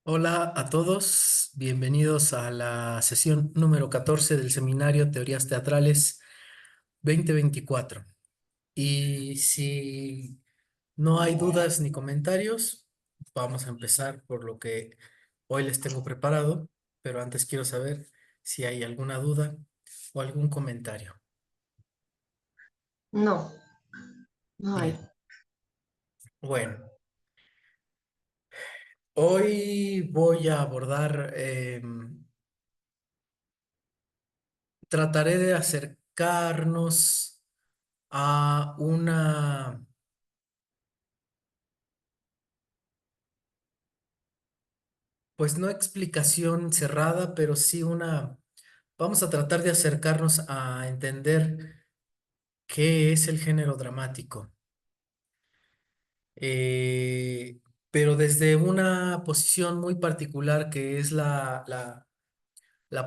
Hola a todos, bienvenidos a la sesión número 14 del seminario Teorías Teatrales 2024. Y si no hay dudas ni comentarios, vamos a empezar por lo que hoy les tengo preparado, pero antes quiero saber si hay alguna duda o algún comentario. No, no hay. Bien, bueno, hoy voy a abordar, trataré de acercarnos a una, pues no explicación cerrada, pero sí vamos a tratar de acercarnos a entender qué es el género dramático. Pero desde una posición muy particular que es la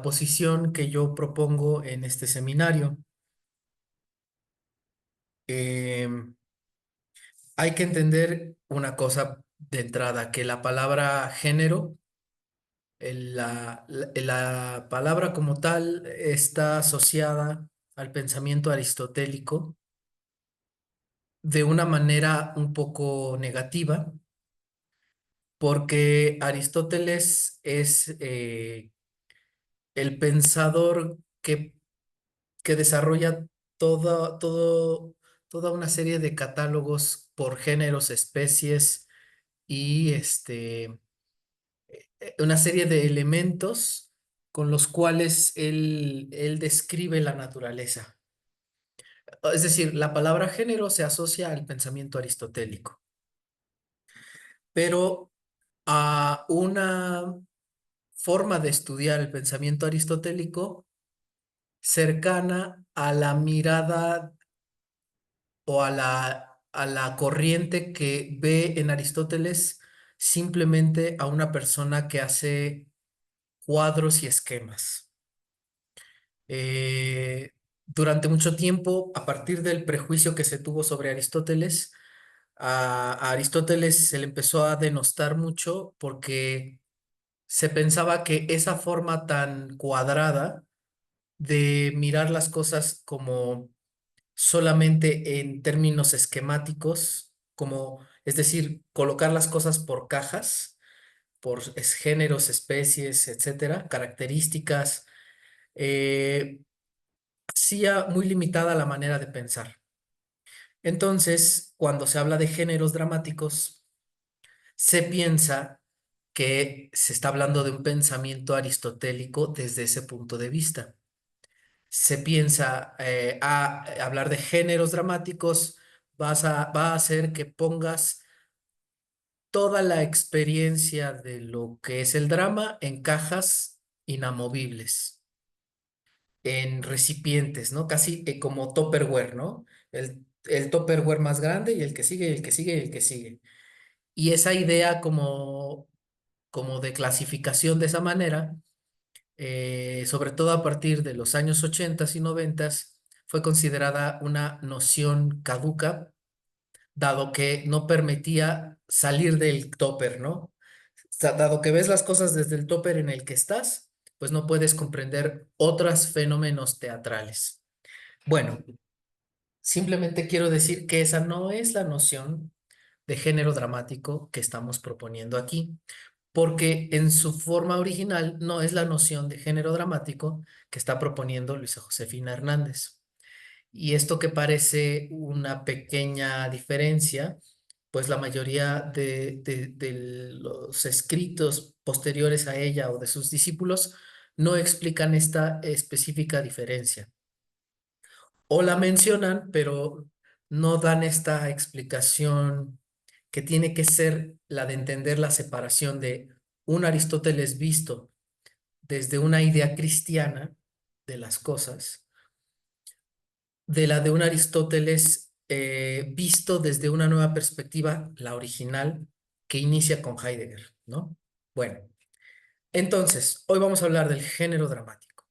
posición que yo propongo en este seminario. Em, Hay que entender una cosa de entrada, que la palabra género, la palabra como tal está asociada al pensamiento aristotélico de una manera un poco negativa, porque Aristóteles es el pensador que desarrolla toda una serie de catálogos por géneros, especies y una serie de elementos con los cuales él describe la naturaleza. Es decir, la palabra género se asocia al pensamiento aristotélico, pero a una forma de estudiar el pensamiento aristotélico cercana a la mirada o a la corriente que ve en Aristóteles simplemente a una persona que hace cuadros y esquemas. Durante mucho tiempo, a partir del prejuicio que se tuvo sobre Aristóteles, a Aristóteles se le empezó a denostar mucho porque se pensaba que esa forma tan cuadrada de mirar las cosas como solamente en términos esquemáticos, como, es decir, colocar las cosas por cajas, por géneros, especies, etcétera, características, eh, hacía muy limitada la manera de pensar. Entonces, cuando se habla de géneros dramáticos, se piensa que se está hablando de un pensamiento aristotélico desde ese punto de vista. Se piensa hablar de géneros dramáticos, va a hacer que pongas toda la experiencia de lo que es el drama en cajas inamovibles, en recipientes, ¿no? Casi como Tupperware, ¿no? El Tupperware más grande y el que sigue, y el que sigue, y el que sigue. Y esa idea como de clasificación de esa manera, sobre todo a partir de los años 80 y 90, fue considerada una noción caduca, dado que no permitía salir del topper, ¿no? Dado que ves las cosas desde el topper en el que estás, pues no puedes comprender otros fenómenos teatrales. Bueno, simplemente quiero decir que esa no es la noción de género dramático que estamos proponiendo aquí, porque en su forma original no es la noción de género dramático que está proponiendo Luisa Josefina Hernández. Y esto que parece una pequeña diferencia, pues la mayoría de los escritos posteriores a ella o de sus discípulos no explican esta específica diferencia. O la mencionan, pero no dan esta explicación que tiene que ser la de entender la separación de un Aristóteles visto desde una idea cristiana de las cosas, de la de un Aristóteles visto desde una nueva perspectiva, la original, que inicia con Heidegger, ¿no? Bueno, entonces, hoy vamos a hablar del género dramático,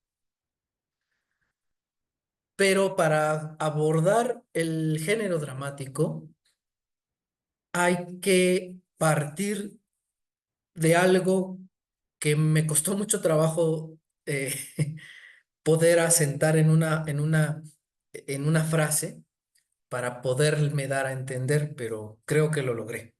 pero para abordar el género dramático hay que partir de algo que me costó mucho trabajo eh, poder asentar en una frase para poderme dar a entender, pero creo que lo logré.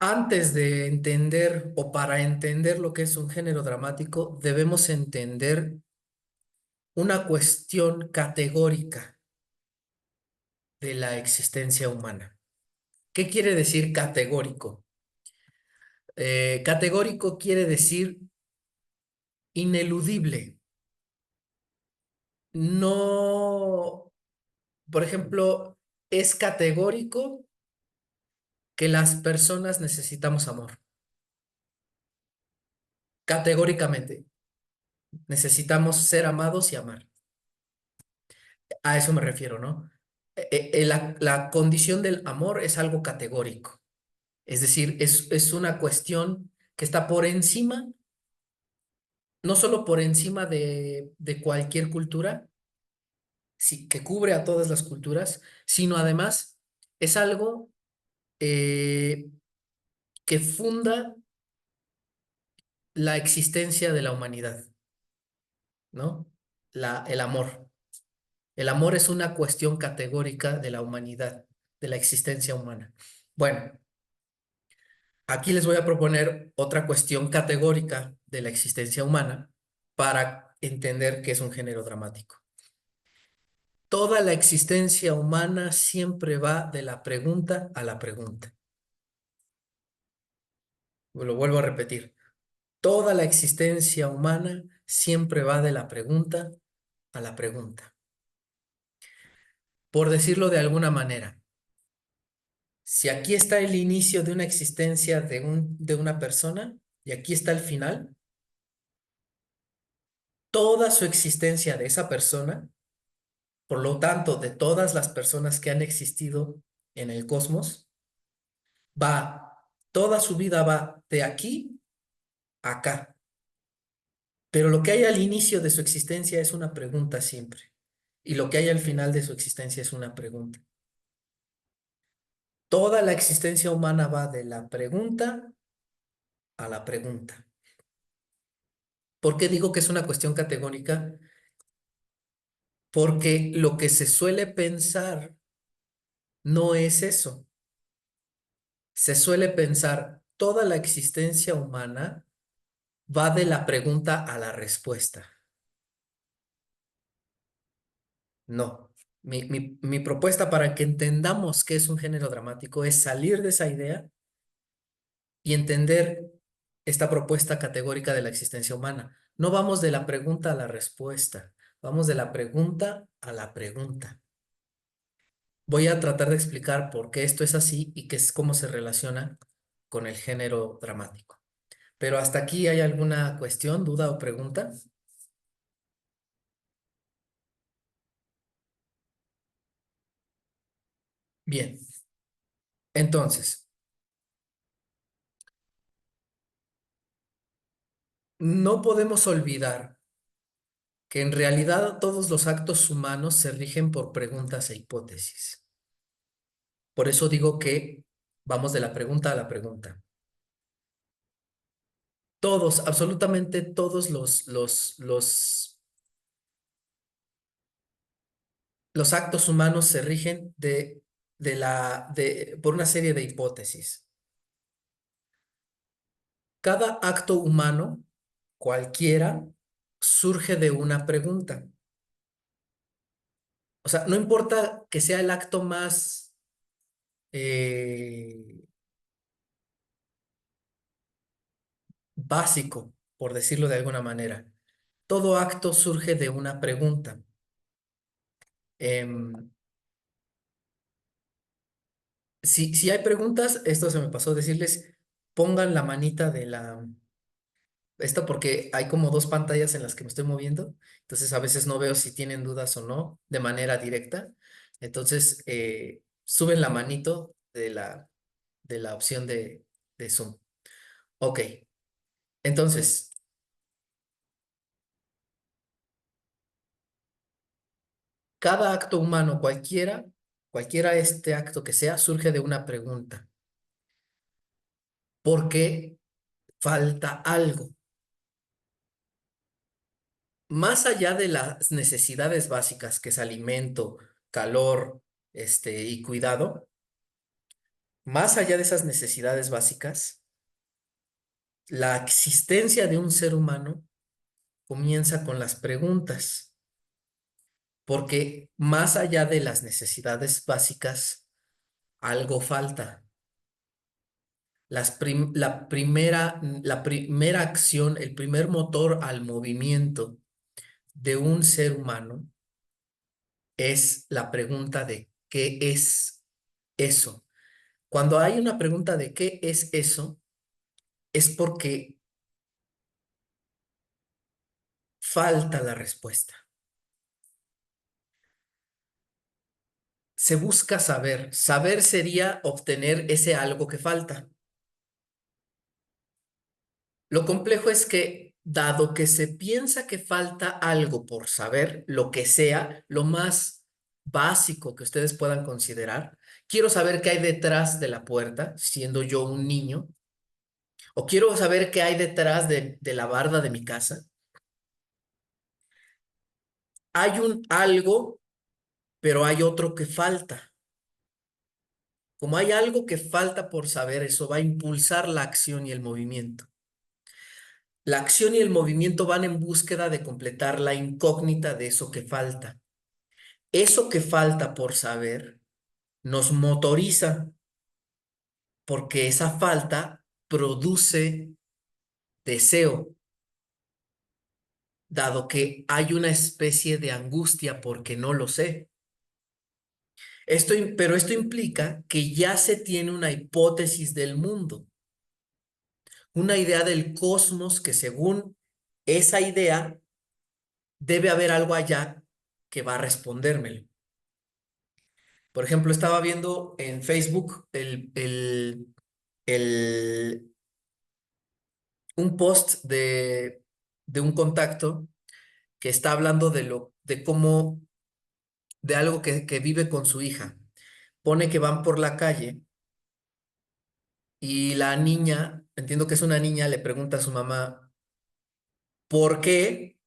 Antes de entender o para entender lo que es un género dramático, debemos entender una cuestión categórica de la existencia humana. ¿Qué quiere decir categórico? Categórico quiere decir ineludible. No, por ejemplo, es categórico que las personas necesitamos amor. Categóricamente, necesitamos ser amados y amar. A eso me refiero, ¿no? La condición del amor es algo categórico. Es decir, es una cuestión que está por encima, no solo por encima de cualquier cultura, sí, que cubre a todas las culturas, sino además es algo eh, que funda la existencia de la humanidad, ¿no? El amor. El amor es una cuestión categórica de la humanidad, de la existencia humana. Bueno, aquí les voy a proponer otra cuestión categórica de la existencia humana para entender qué es un género dramático. Toda la existencia humana siempre va de la pregunta a la pregunta. Lo vuelvo a repetir. Toda la existencia humana siempre va de la pregunta a la pregunta. Por decirlo de alguna manera, si aquí está el inicio de una existencia de una persona y aquí está el final, toda su existencia de esa persona, por lo tanto, de todas las personas que han existido en el cosmos, toda su vida va de aquí a acá. Pero lo que hay al inicio de su existencia es una pregunta siempre. Y lo que hay al final de su existencia es una pregunta. Toda la existencia humana va de la pregunta a la pregunta. ¿Por qué digo que es una cuestión categórica? Porque lo que se suele pensar no es eso. Se suele pensar toda la existencia humana va de la pregunta a la respuesta. No. Mi propuesta para que entendamos qué es un género dramático es salir de esa idea y entender esta propuesta categórica de la existencia humana. No vamos de la pregunta a la respuesta, vamos de la pregunta a la pregunta. Voy a tratar de explicar por qué esto es así y qué es cómo se relaciona con el género dramático. Pero hasta aquí, ¿hay alguna cuestión, duda o pregunta? Bien, entonces, no podemos olvidar que en realidad todos los actos humanos se rigen por preguntas e hipótesis. Por eso digo que vamos de la pregunta a la pregunta. Todos, absolutamente todos los actos humanos se rigen por una serie de hipótesis. Cada acto humano, cualquiera, surge de una pregunta. O sea, no importa que sea el acto más eh, básico, por decirlo de alguna manera. Todo acto surge de una pregunta. Em, si hay preguntas, esto se me pasó decirles, pongan la manita esto porque hay como dos pantallas en las que me estoy moviendo, entonces a veces no veo si tienen dudas o no de manera directa. Entonces, suben la manito de la opción de Zoom. Ok, entonces, cada acto humano, cualquiera este acto que sea, surge de una pregunta. porque falta algo. Más allá de las necesidades básicas, que es alimento, calor, y cuidado, más allá de esas necesidades básicas, la existencia de un ser humano comienza con las preguntas, porque más allá de las necesidades básicas, algo falta. La primera acción, el primer motor al movimiento de un ser humano es la pregunta de ¿qué es eso? Cuando hay una pregunta de ¿qué es eso? Es porque falta la respuesta. Se busca saber. Saber sería obtener ese algo que falta. Lo complejo es que, dado que se piensa que falta algo por saber, lo que sea, lo más básico que ustedes puedan considerar, quiero saber qué hay detrás de la puerta, siendo yo un niño, o quiero saber qué hay detrás de la barda de mi casa. Hay un algo, pero hay otro que falta. Como hay algo que falta por saber, eso va a impulsar la acción y el movimiento. La acción y el movimiento van en búsqueda de completar la incógnita de eso que falta. Eso que falta por saber nos motoriza porque esa falta produce deseo, dado que hay una especie de angustia porque no lo sé. Pero esto implica que ya se tiene una hipótesis del mundo, una idea del cosmos que según esa idea debe haber algo allá que va a respondérmelo. Por ejemplo, estaba viendo en Facebook el, un post de un contacto que está hablando de cómo, de algo que vive con su hija. Pone que van por la calle y la niña, entiendo que es una niña, le pregunta a su mamá, ¿por qué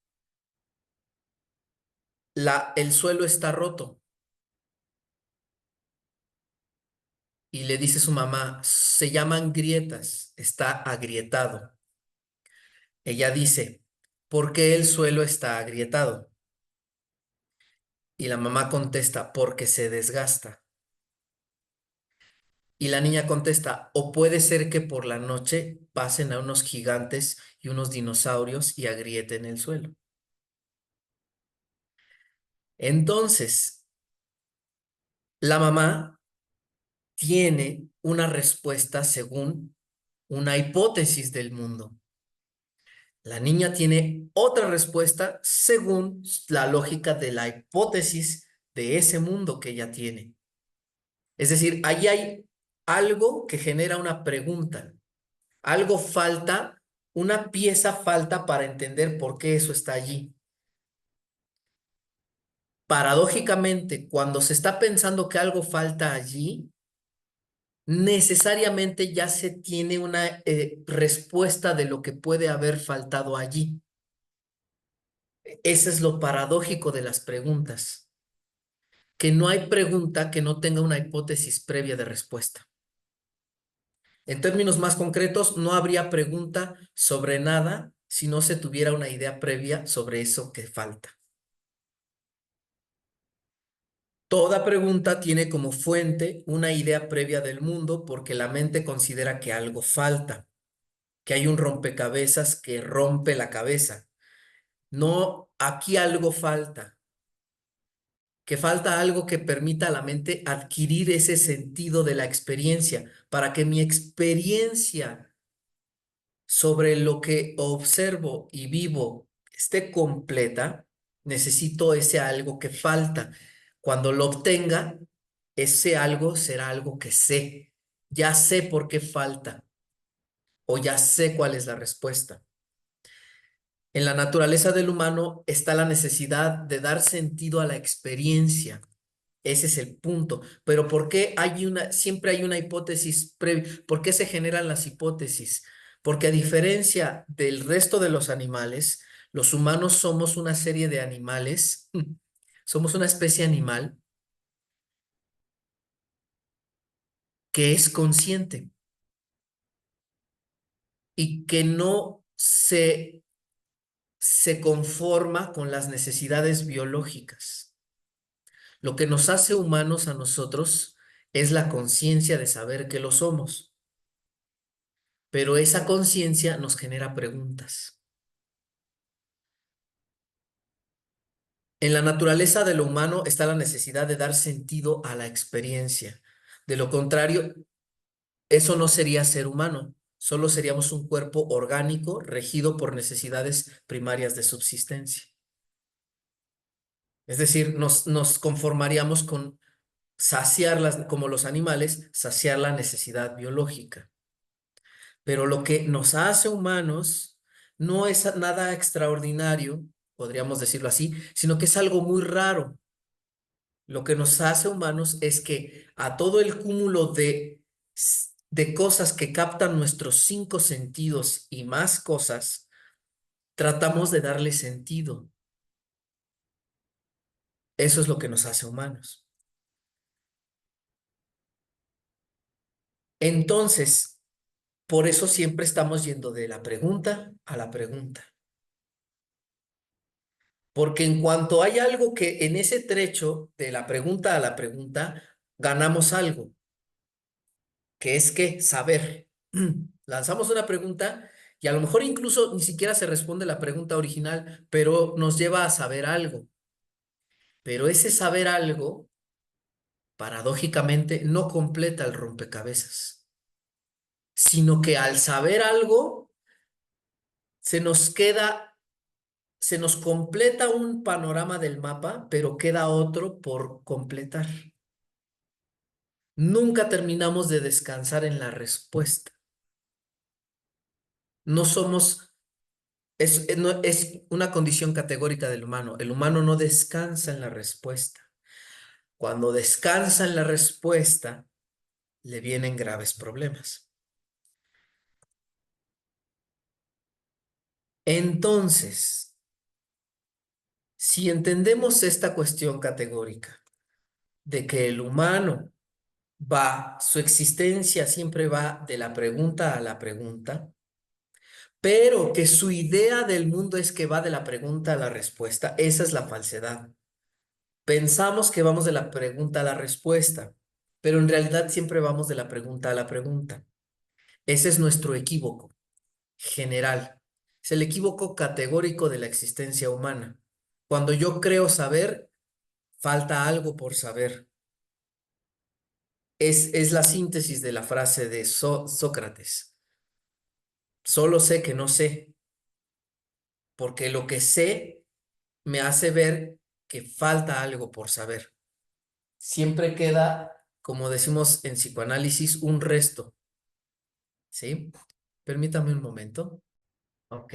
el suelo está roto? Y le dice su mamá, se llaman grietas, está agrietado. Ella dice, ¿por qué el suelo está agrietado? Y la mamá contesta, porque se desgasta. Y la niña contesta, o puede ser que por la noche pasen a unos gigantes y unos dinosaurios y agrieten el suelo. Entonces, la mamá tiene una respuesta según una hipótesis del mundo. La niña tiene otra respuesta según la lógica de la hipótesis de ese mundo que ella tiene. Es decir, ahí hay algo que genera una pregunta. Algo falta, una pieza falta para entender por qué eso está allí. Paradójicamente, cuando se está pensando que algo falta allí, necesariamente ya se tiene una respuesta de lo que puede haber faltado allí. Ese es lo paradójico de las preguntas, que no hay pregunta que no tenga una hipótesis previa de respuesta. En términos más concretos, no habría pregunta sobre nada si no se tuviera una idea previa sobre eso que falta. Toda pregunta tiene como fuente una idea previa del mundo porque la mente considera que algo falta, que hay un rompecabezas que rompe la cabeza. No, aquí algo falta, que falta algo que permita a la mente adquirir ese sentido de la experiencia. Para que mi experiencia sobre lo que observo y vivo esté completa, necesito ese algo que falta. Cuando lo obtenga, ese algo será algo que sé. Ya sé por qué falta o ya sé cuál es la respuesta. En la naturaleza del humano está la necesidad de dar sentido a la experiencia. Ese es el punto. Pero ¿por qué siempre hay una hipótesis previa? ¿Por qué se generan las hipótesis? Porque a diferencia del resto de los animales, los humanos somos una serie de animales, somos una especie animal que es consciente y que no se conforma con las necesidades biológicas. Lo que nos hace humanos a nosotros es la conciencia de saber que lo somos, pero esa conciencia nos genera preguntas. En la naturaleza de lo humano está la necesidad de dar sentido a la experiencia. De lo contrario, eso no sería ser humano, solo seríamos un cuerpo orgánico regido por necesidades primarias de subsistencia. Es decir, nos conformaríamos con como los animales, saciar la necesidad biológica. Pero lo que nos hace humanos no es nada extraordinario, podríamos decirlo así, sino que es algo muy raro. Lo que nos hace humanos es que a todo el cúmulo de cosas que captan nuestros cinco sentidos y más cosas, tratamos de darle sentido. Eso es lo que nos hace humanos. Entonces, por eso siempre estamos yendo de la pregunta a la pregunta. Porque en cuanto hay algo que en ese trecho de la pregunta a la pregunta, ganamos algo, que es que saber. Lanzamos una pregunta y a lo mejor incluso ni siquiera se responde la pregunta original, pero nos lleva a saber algo. Pero ese saber algo, paradójicamente, no completa el rompecabezas, sino que al saber algo, se nos queda, se nos completa un panorama del mapa, pero queda otro por completar. Nunca terminamos de descansar en la respuesta. No somos, es una condición categórica del humano. El humano no descansa en la respuesta. Cuando descansa en la respuesta, le vienen graves problemas. Entonces, si entendemos esta cuestión categórica de que el humano su existencia siempre va de la pregunta a la pregunta, pero que su idea del mundo es que va de la pregunta a la respuesta, esa es la falsedad. Pensamos que vamos de la pregunta a la respuesta, pero en realidad siempre vamos de la pregunta a la pregunta. Ese es nuestro equívoco general. Es el equívoco categórico de la existencia humana. Cuando yo creo saber, falta algo por saber. Es la síntesis de la frase de Sócrates. Solo sé que no sé, porque lo que sé me hace ver que falta algo por saber. Siempre queda, como decimos en psicoanálisis, un resto, ¿sí? Permítame un momento. Ok.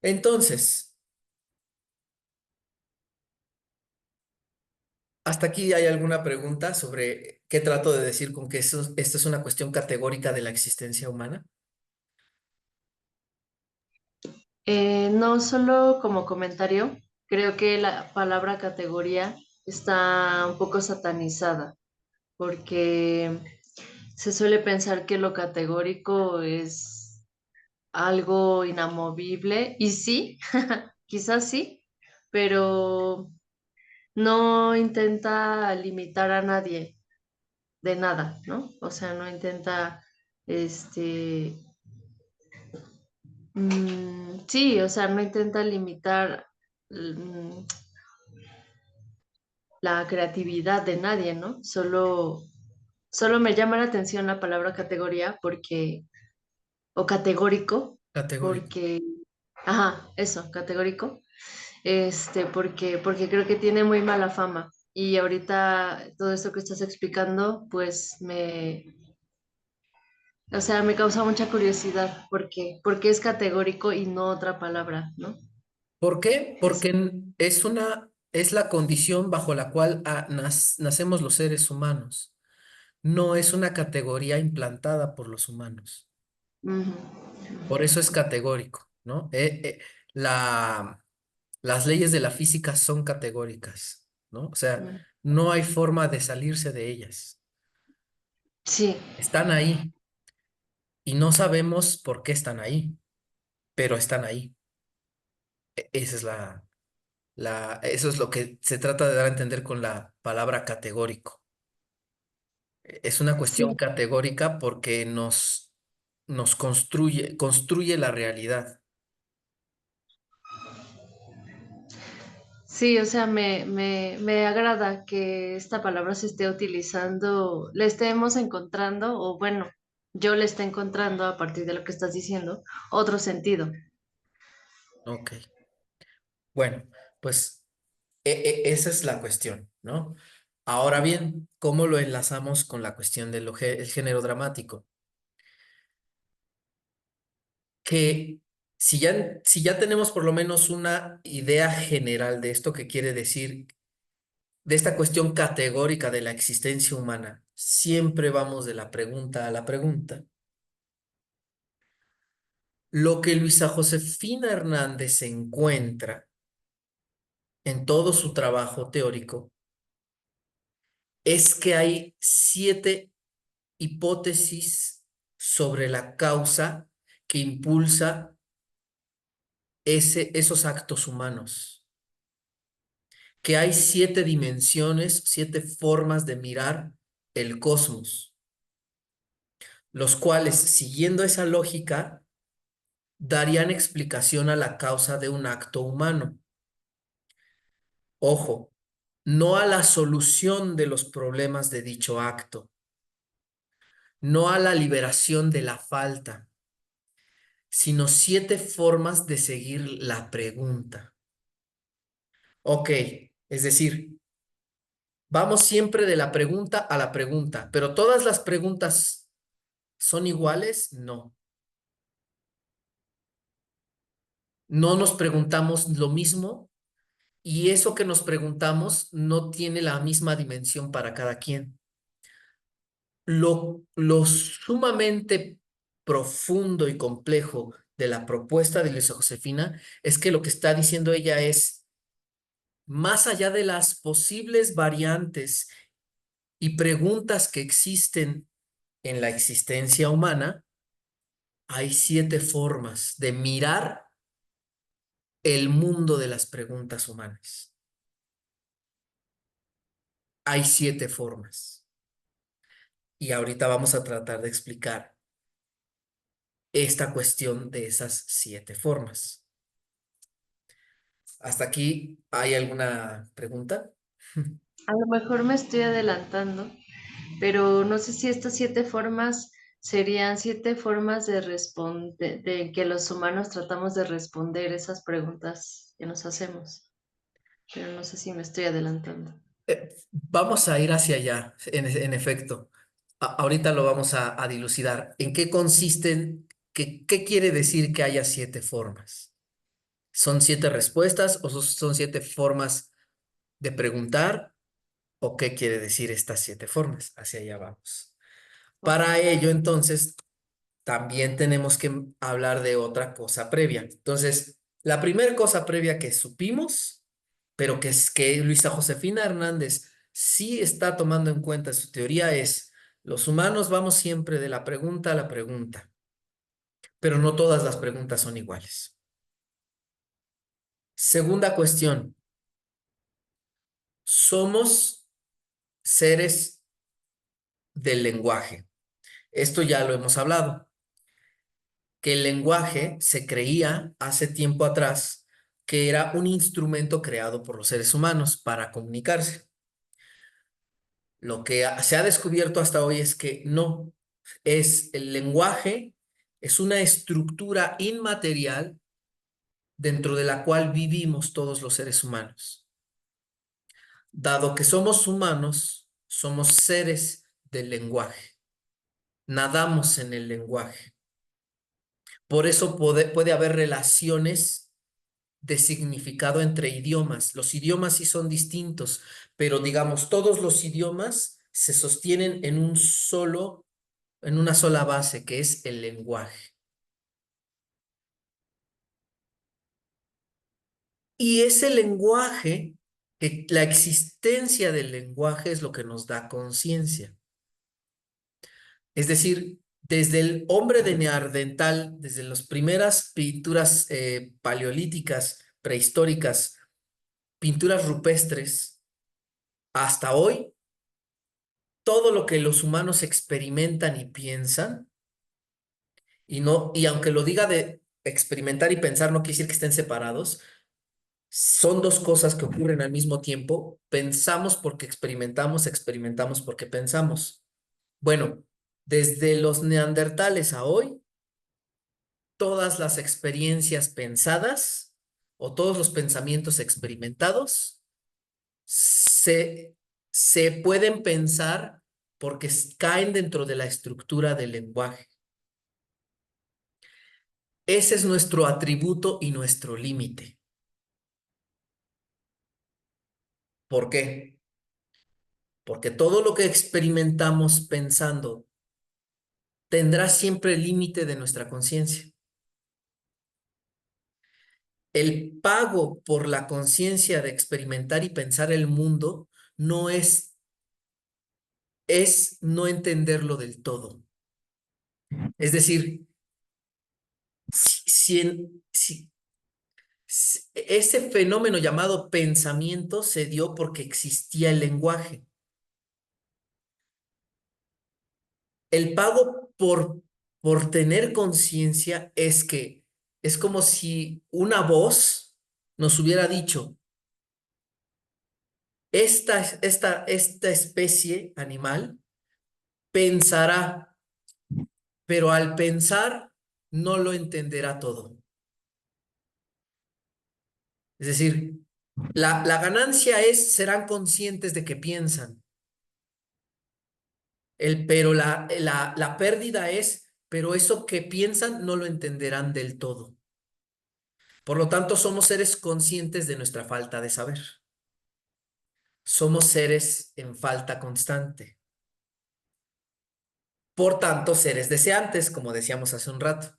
Entonces, ¿hasta aquí hay alguna pregunta sobre qué trato de decir con que esto es una cuestión categórica de la existencia humana? No solo como comentario, creo que la palabra categoría está un poco satanizada, porque se suele pensar que lo categórico es algo inamovible, y sí, quizás sí, pero no intenta limitar a nadie de nada, ¿no? O sea, no intenta, este, sí, o sea, no intenta limitar mm, la creatividad de nadie, ¿no? Solo me llama la atención la palabra categoría o categórico, Categórico. porque, ajá, eso, categórico, porque creo que tiene muy mala fama. Y ahorita todo esto que estás explicando, pues o sea, me causa mucha curiosidad, porque es categórico y no otra palabra, ¿no? ¿Por qué? Es, Porque es la condición bajo la cual nacemos los seres humanos. No es una categoría implantada por los humanos. Ujú, Por eso es categórico, ¿no? La, las leyes de la física son categóricas, ¿no? O sea, ujú. no hay forma de salirse de ellas. Sí, Están ahí y no sabemos por qué están ahí, pero están ahí. Esa es eso es lo que se trata de dar a entender con la palabra categórico. Es una cuestión sí, categórica porque nos construye la realidad. sí, o sea, me agrada que esta palabra se esté utilizando, le estemos encontrando, o bueno, yo le esté encontrando a partir de lo que estás diciendo, otro sentido. Ok. Bueno, pues esa es la cuestión, ¿no? Ahora bien, ¿cómo lo enlazamos con la cuestión del el género dramático? Que si ya tenemos por lo menos una idea general de esto que quiere decir, de esta cuestión categórica de la existencia humana, siempre vamos de la pregunta a la pregunta. Lo que Luisa Josefina Hernández encuentra en todo su trabajo teórico es que hay 7 hipótesis sobre la causa que impulsa esos actos humanos, que hay 7 dimensiones, 7 formas de mirar el cosmos, los cuales, siguiendo esa lógica, darían explicación a la causa de un acto humano. Ojo, no a la solución de los problemas de dicho acto, no a la liberación de la falta, sino 7 formas de seguir la pregunta. Ok, es decir, vamos siempre de la pregunta a la pregunta, pero todas las preguntas son iguales, no. No nos preguntamos lo mismo y eso que nos preguntamos no tiene la misma dimensión para cada quien. Lo sumamente profundo y complejo de la propuesta de Luisa Josefina es que lo que está diciendo ella es, más allá de las posibles variantes y preguntas que existen en la existencia humana, hay 7 formas de mirar el mundo de las preguntas humanas. Hay 7 formas. Y ahorita vamos a tratar de explicar esta cuestión de esas 7 formas. ¿Hasta aquí hay alguna pregunta? A lo mejor me estoy adelantando, pero no sé si estas 7 formas serían 7 formas de responder, de que los humanos tratamos de responder esas preguntas que nos hacemos, pero no sé si me estoy adelantando. Vamos a ir hacia allá, en efecto. Ahorita lo vamos a dilucidar. ¿En qué consisten, qué quiere decir que haya 7 formas? ¿Son 7 respuestas o son 7 formas de preguntar? ¿O qué quiere decir estas 7 formas? Hacia allá vamos. Ok. Para ello, entonces, también tenemos que hablar de otra cosa previa. Entonces, la primera cosa previa que supimos, pero que es que Luisa Josefina Hernández sí está tomando en cuenta su teoría es, los humanos vamos siempre de la pregunta a la pregunta, pero no todas las preguntas son iguales. Segunda cuestión, somos seres del lenguaje. Esto ya lo hemos hablado, que el lenguaje se creía hace tiempo atrás que era un instrumento creado por los seres humanos para comunicarse. Lo que se ha descubierto hasta hoy es que no, es el lenguaje, es una estructura inmaterial dentro de la cual vivimos todos los seres humanos. Dado que somos humanos, somos seres del lenguaje, nadamos en el lenguaje. Por eso puede haber relaciones de significado entre idiomas. Los idiomas sí son distintos, pero digamos, todos los idiomas se sostienen en en una sola base, que es el lenguaje. Y ese lenguaje, que la existencia del lenguaje es lo que nos da conciencia. Es decir, desde el hombre de Neandertal, desde las primeras pinturas paleolíticas, prehistóricas, pinturas rupestres, hasta hoy, todo lo que los humanos experimentan y piensan, y no, y aunque lo diga de experimentar y pensar, no quiere decir que estén separados, son dos cosas que ocurren al mismo tiempo. Pensamos porque experimentamos, experimentamos porque pensamos. Bueno, desde los neandertales a hoy, todas las experiencias pensadas o todos los pensamientos experimentados se, se pueden pensar porque caen dentro de la estructura del lenguaje. Ese es nuestro atributo y nuestro límite. ¿Por qué? Porque todo lo que experimentamos pensando tendrá siempre el límite de nuestra conciencia. El pago por la conciencia de experimentar y pensar el mundo no es no entenderlo del todo. Es decir, si ese fenómeno llamado pensamiento se dio porque existía el lenguaje. El pago por tener conciencia es que es como si una voz nos hubiera dicho, esta especie animal pensará, pero al pensar no lo entenderá todo. Es decir, la ganancia serán conscientes de que piensan, pero la pérdida pero eso que piensan no lo entenderán del todo. Por lo tanto, somos seres conscientes de nuestra falta de saber. Somos seres en falta constante. Por tanto, seres deseantes, como decíamos hace un rato,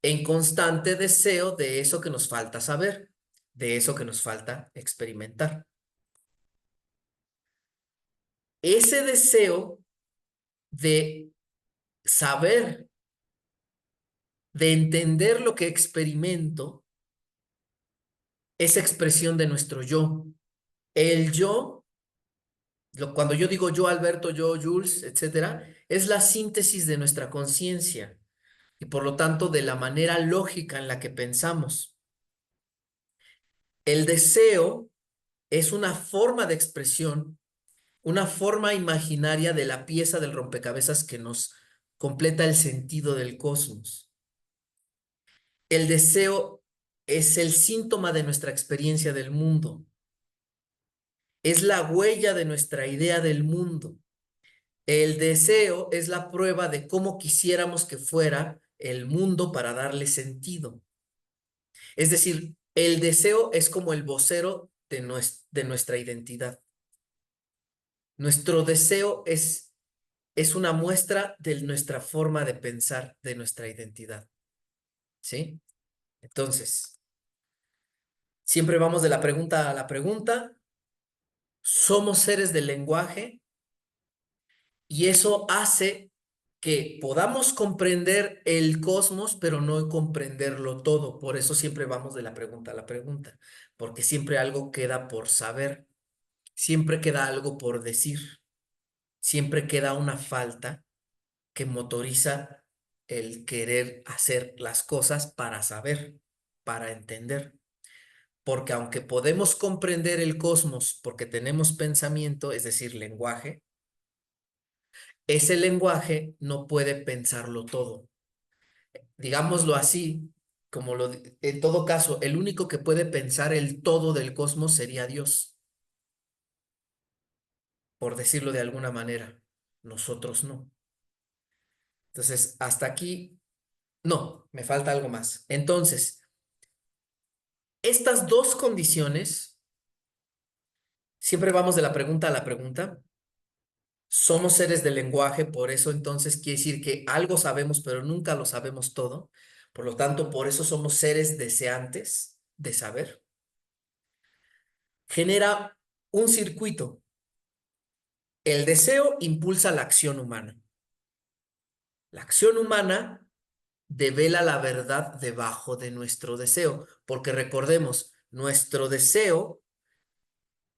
en constante deseo de eso que nos falta saber, de eso que nos falta experimentar. Ese deseo de saber, de entender lo que experimento, es expresión de nuestro yo. El yo, cuando yo digo yo, Alberto, yo, Jules, etcétera, es la síntesis de nuestra conciencia y por lo tanto de la manera lógica en la que pensamos. El deseo es una forma de expresión, una forma imaginaria de la pieza del rompecabezas que nos completa el sentido del cosmos. El deseo es el síntoma de nuestra experiencia del mundo, es la huella de nuestra idea del mundo. El deseo es la prueba de cómo quisiéramos que fuera el mundo para darle sentido. Es decir, el deseo es como el vocero de nuestra identidad. Nuestro deseo es una muestra de nuestra forma de pensar, de nuestra identidad. ¿Sí? Entonces, siempre vamos de la pregunta a la pregunta. Somos seres del lenguaje y eso hace que podamos comprender el cosmos, pero no comprenderlo todo. Por eso siempre vamos de la pregunta a la pregunta, porque siempre algo queda por saber, siempre queda algo por decir, siempre queda una falta que motoriza el querer hacer las cosas para saber, para entender. Porque aunque podemos comprender el cosmos porque tenemos pensamiento, es decir, lenguaje, ese lenguaje no puede pensarlo todo. Digámoslo así, en todo caso, el único que puede pensar el todo del cosmos sería Dios, por decirlo de alguna manera. Nosotros no. Entonces, hasta aquí, no, me falta algo más. Entonces, Estas dos condiciones, siempre vamos de la pregunta a la pregunta. Somos seres del lenguaje, por eso entonces quiere decir que algo sabemos, pero nunca lo sabemos todo. Por lo tanto, por eso somos seres deseantes de saber. Genera un circuito. El deseo impulsa la acción humana. La acción humana devela la verdad debajo de nuestro deseo, porque recordemos, nuestro deseo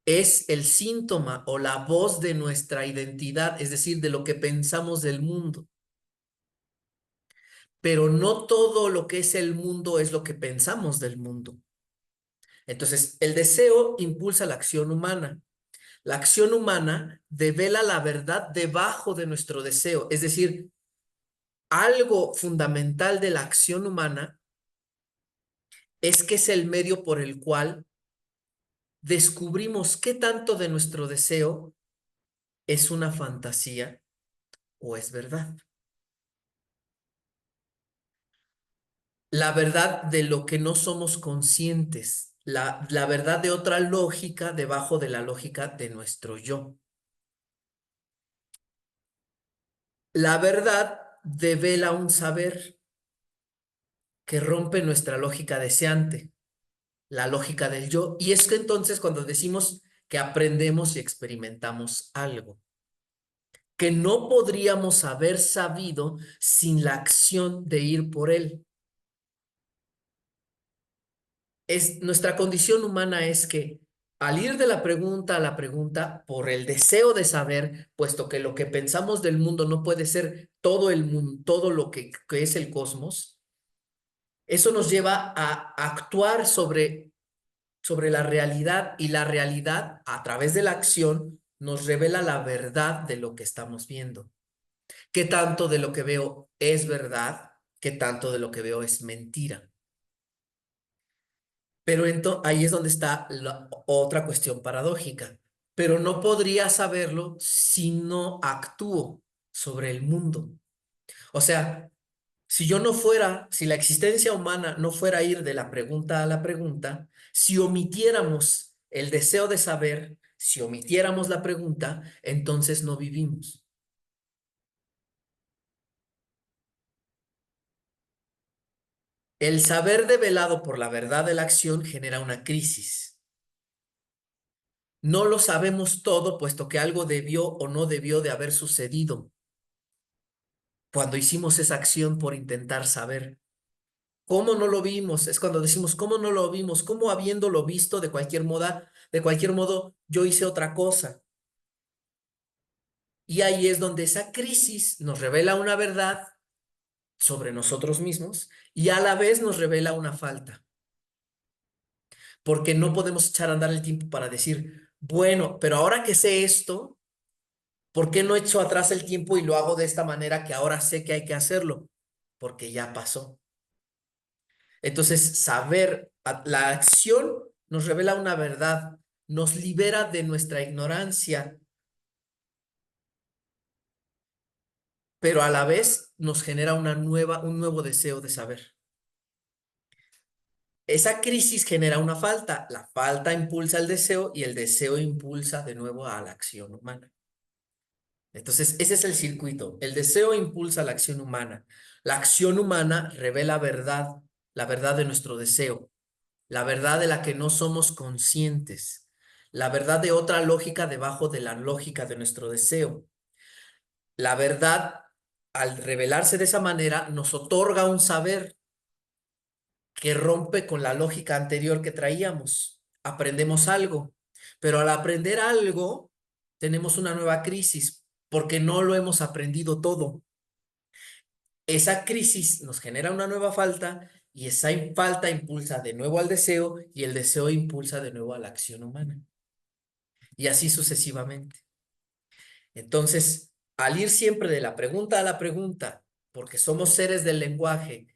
es el síntoma o la voz de nuestra identidad, es decir, de lo que pensamos del mundo. Pero no todo lo que es el mundo es lo que pensamos del mundo. Entonces, el deseo impulsa la acción humana. La acción humana devela la verdad debajo de nuestro deseo, es decir, algo fundamental de la acción humana es que es el medio por el cual descubrimos qué tanto de nuestro deseo es una fantasía o es verdad. La verdad de lo que no somos conscientes, la verdad de otra lógica debajo de la lógica de nuestro yo. La verdad devela un saber que rompe nuestra lógica deseante, la lógica del yo. Y es que entonces cuando decimos que aprendemos y experimentamos algo, que no podríamos haber sabido sin la acción de ir por él. Nuestra condición humana es que al ir de la pregunta a la pregunta, por el deseo de saber, puesto que lo que pensamos del mundo no puede ser todo el mundo, todo lo que es el cosmos, eso nos lleva a actuar sobre la realidad y la realidad a través de la acción nos revela la verdad de lo que estamos viendo. ¿Qué tanto de lo que veo es verdad? ¿Qué tanto de lo que veo es mentira? Pero ahí es donde está la otra cuestión paradójica. Pero no podría saberlo si no actúo sobre el mundo. O sea, si yo no fuera, si la existencia humana no fuera ir de la pregunta a la pregunta, si omitiéramos el deseo de saber, si omitiéramos la pregunta, entonces no vivimos. El saber develado por la verdad de la acción genera una crisis. No lo sabemos todo, puesto que algo debió o no debió de haber sucedido cuando hicimos esa acción por intentar saber. ¿Cómo no lo vimos? Es cuando decimos, ¿cómo no lo vimos? ¿Cómo habiéndolo visto de cualquier modo, yo hice otra cosa? Y ahí es donde esa crisis nos revela una verdad sobre nosotros mismos y a la vez nos revela una falta, porque no podemos echar a andar el tiempo para decir, bueno, pero ahora que sé esto, ¿por qué no echo atrás el tiempo y lo hago de esta manera que ahora sé que hay que hacerlo? Porque ya pasó. Entonces, saber, la acción nos revela una verdad, nos libera de nuestra ignorancia, pero a la vez nos genera un nuevo deseo de saber. Esa crisis genera una falta, la falta impulsa el deseo y el deseo impulsa de nuevo a la acción humana. Entonces, ese es el circuito. El deseo impulsa la acción humana. La acción humana revela verdad, la verdad de nuestro deseo, la verdad de la que no somos conscientes, la verdad de otra lógica debajo de la lógica de nuestro deseo. La verdad, al revelarse de esa manera, nos otorga un saber que rompe con la lógica anterior que traíamos. Aprendemos algo, pero al aprender algo, tenemos una nueva crisis porque no lo hemos aprendido todo. Esa crisis nos genera una nueva falta y esa falta impulsa de nuevo al deseo y el deseo impulsa de nuevo a la acción humana. Y así sucesivamente. Entonces, al ir siempre de la pregunta a la pregunta, porque somos seres del lenguaje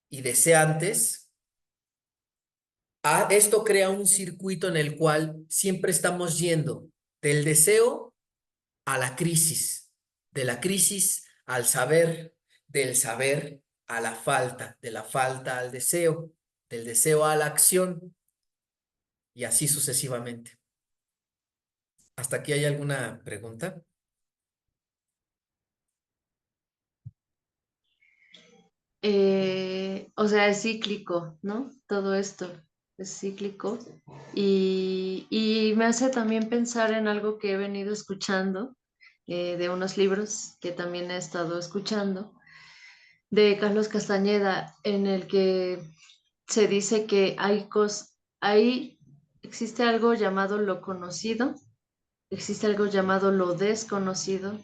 y deseantes, esto crea un circuito en el cual siempre estamos yendo del deseo a la crisis, de la crisis al saber, del saber a la falta, de la falta al deseo. del deseo a la acción y así sucesivamente. ¿Hasta aquí hay alguna pregunta? O sea, es cíclico, ¿no? Todo esto es cíclico y me hace también pensar en algo que he venido escuchando, de unos libros que también he estado escuchando, de Carlos Castañeda, en el que se dice que existe algo llamado lo conocido, existe algo llamado lo desconocido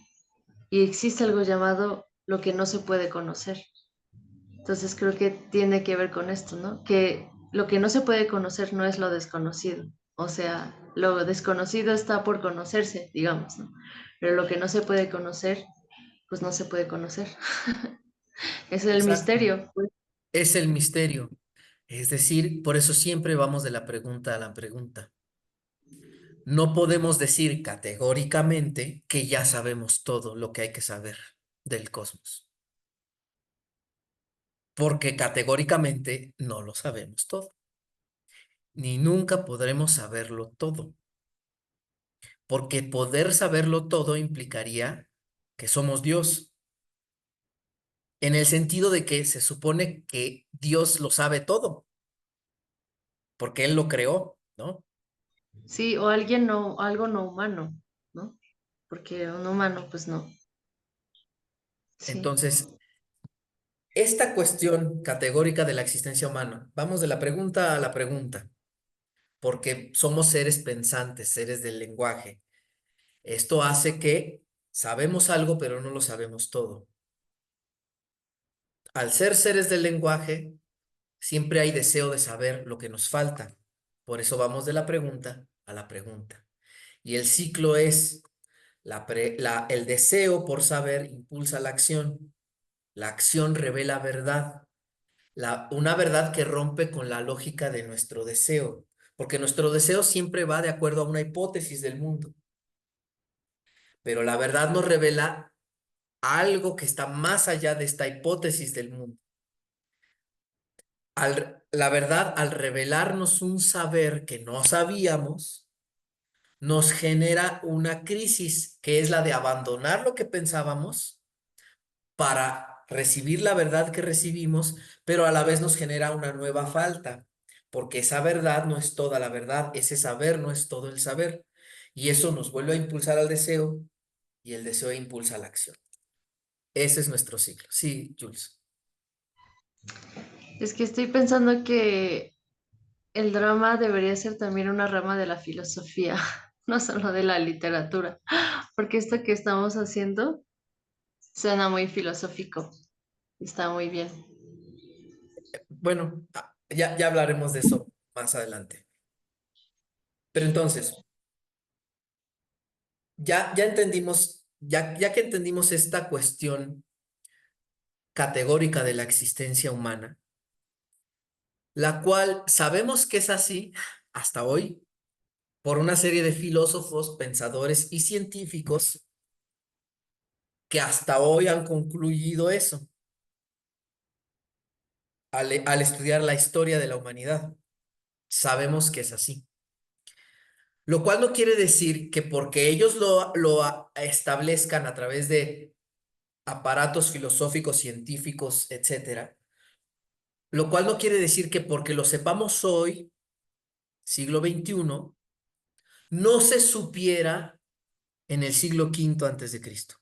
y existe algo llamado lo que no se puede conocer. Entonces creo que tiene que ver con esto, ¿no? Que lo que no se puede conocer no es lo desconocido. O sea, lo desconocido está por conocerse, digamos, ¿no? Pero lo que no se puede conocer, pues no se puede conocer. Es el Exacto. misterio, pues. Es el misterio. Es decir, por eso siempre vamos de la pregunta a la pregunta. No podemos decir categóricamente que ya sabemos todo lo que hay que saber del cosmos, porque categóricamente no lo sabemos todo, ni nunca podremos saberlo todo, porque poder saberlo todo implicaría que somos Dios, en el sentido de que se supone que Dios lo sabe todo, porque Él lo creó, ¿no? Sí, o alguien no, algo no humano, ¿no? Porque un humano, pues no. Sí. Entonces, esta cuestión categórica de la existencia humana, vamos de la pregunta a la pregunta, porque somos seres pensantes, seres del lenguaje. Esto hace que sabemos algo, pero no lo sabemos todo. Al ser seres del lenguaje, siempre hay deseo de saber lo que nos falta. Por eso vamos de la pregunta a la pregunta. Y el ciclo es el deseo por saber impulsa la acción. La acción revela verdad. Una verdad que rompe con la lógica de nuestro deseo, porque nuestro deseo siempre va de acuerdo a una hipótesis del mundo, pero la verdad nos revela algo que está más allá de esta hipótesis del mundo. La verdad, al revelarnos un saber que no sabíamos, nos genera una crisis que es la de abandonar lo que pensábamos para recibir la verdad que recibimos, pero a la vez nos genera una nueva falta, porque esa verdad no es toda la verdad, ese saber no es todo el saber, y eso nos vuelve a impulsar al deseo, y el deseo impulsa la acción. Ese es nuestro ciclo. Sí, Jules. Es que estoy pensando que el drama debería ser también una rama de la filosofía, no solo de la literatura, porque esto que estamos haciendo suena muy filosófico, está muy bien. Bueno, ya hablaremos de eso más adelante. Pero entonces, ya entendimos, ya que entendimos esta cuestión categórica de la existencia humana, la cual sabemos que es así hasta hoy por una serie de filósofos, pensadores y científicos que hasta hoy han concluido eso al estudiar la historia de la humanidad. Sabemos que es así. Lo cual no quiere decir que porque ellos lo establezcan a través de aparatos filosóficos, científicos, etcétera, lo cual no quiere decir que porque lo sepamos hoy, siglo XXI, no se supiera en el siglo V antes de Cristo.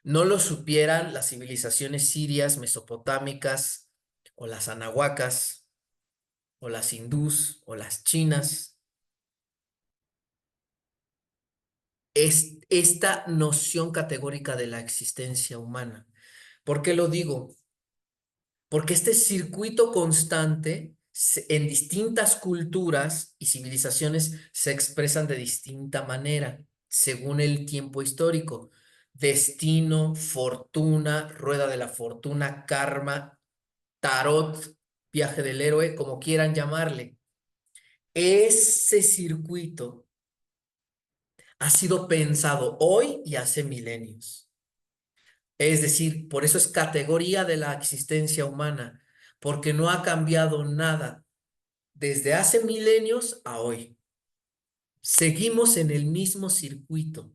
No lo supieran las civilizaciones sirias, mesopotámicas, o las anahuacas, o las hindús, o las chinas. Es esta noción categórica de la existencia humana. ¿Por qué lo digo? Porque este circuito constante en distintas culturas y civilizaciones se expresan de distinta manera, según el tiempo histórico. Destino, fortuna, rueda de la fortuna, karma, tarot, viaje del héroe, como quieran llamarle. Ese circuito ha sido pensado hoy y hace milenios. Es decir, por eso es categoría de la existencia humana, porque no ha cambiado nada desde hace milenios a hoy. Seguimos en el mismo circuito,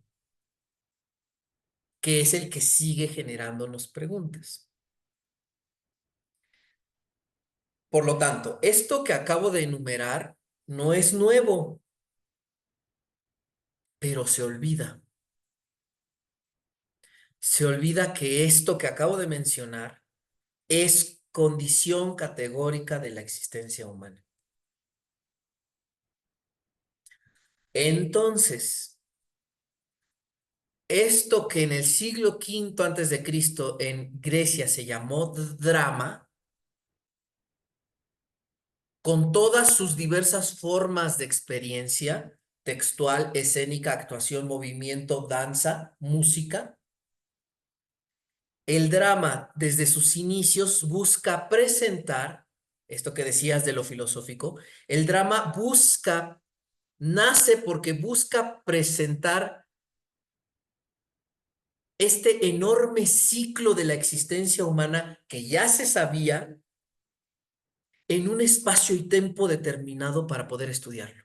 que es el que sigue generándonos preguntas. Por lo tanto, esto que acabo de enumerar no es nuevo, pero se olvida. Se olvida que esto que acabo de mencionar es condición categórica de la existencia humana. Entonces, esto que en el siglo V antes de Cristo en Grecia se llamó drama, con todas sus diversas formas de experiencia, textual, escénica, actuación, movimiento, danza, música, el drama desde sus inicios busca presentar, esto que decías de lo filosófico, el drama nace porque busca presentar este enorme ciclo de la existencia humana que ya se sabía en un espacio y tiempo determinado para poder estudiarlo.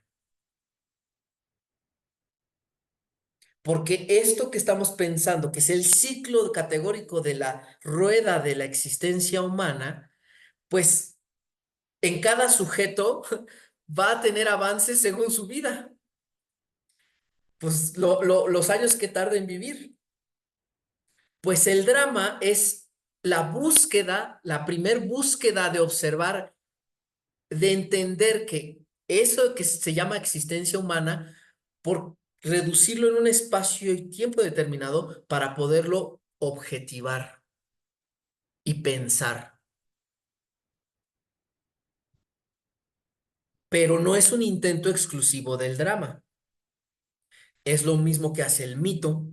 Porque esto que estamos pensando, que es el ciclo categórico de la rueda de la existencia humana, pues en cada sujeto va a tener avances según su vida, pues los años que tarda en vivir. Pues el drama es la búsqueda, la primer búsqueda de observar, de entender que eso que se llama existencia humana, por reducirlo en un espacio y tiempo determinado para poderlo objetivar y pensar. Pero no es un intento exclusivo del drama. Es lo mismo que hace el mito.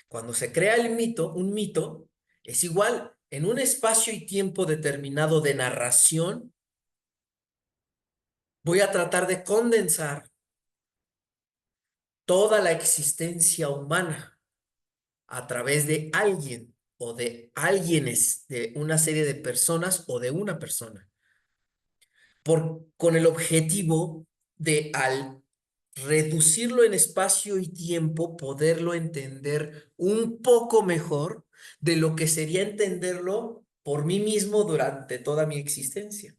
Cuando se crea el mito, un mito es igual, en un espacio y tiempo determinado de narración, voy a tratar de condensar toda la existencia humana a través de alguien o de alguienes, de una serie de personas o de una persona, con el objetivo de al reducirlo en espacio y tiempo, poderlo entender un poco mejor de lo que sería entenderlo por mí mismo durante toda mi existencia.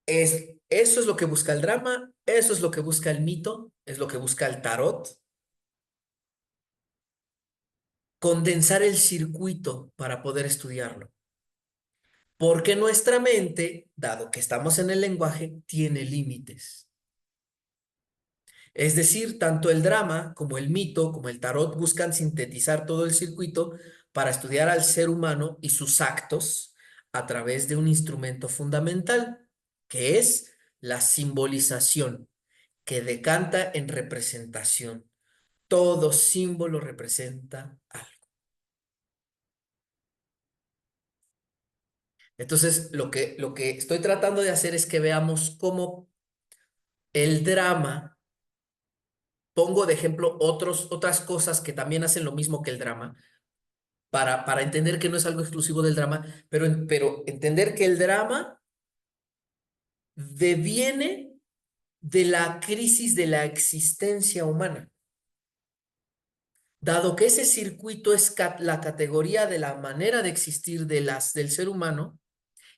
Eso es lo que busca el drama, eso es lo que busca el mito, es lo que busca el tarot, condensar el circuito para poder estudiarlo. Porque nuestra mente, dado que estamos en el lenguaje, tiene límites. Es decir, tanto el drama como el mito, como el tarot buscan sintetizar todo el circuito para estudiar al ser humano y sus actos a través de un instrumento fundamental, que es la simbolización, que decanta en representación. Todo símbolo representa algo. Entonces, lo que estoy tratando de hacer es que veamos cómo el drama, pongo de ejemplo otras cosas que también hacen lo mismo que el drama, para entender que no es algo exclusivo del drama, pero entender que el drama deviene de la crisis de la existencia humana. Dado que ese circuito es la categoría de la manera de existir del ser humano,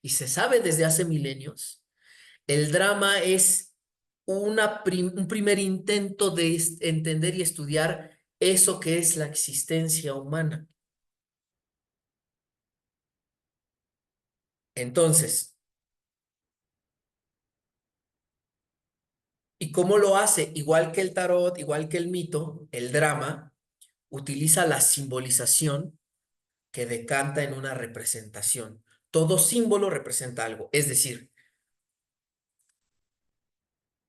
y se sabe desde hace milenios, el drama es un primer intento de entender y estudiar eso que es la existencia humana. Entonces, ¿y cómo lo hace? Igual que el tarot, igual que el mito, el drama utiliza la simbolización que decanta en una representación. Todo símbolo representa algo. Es decir,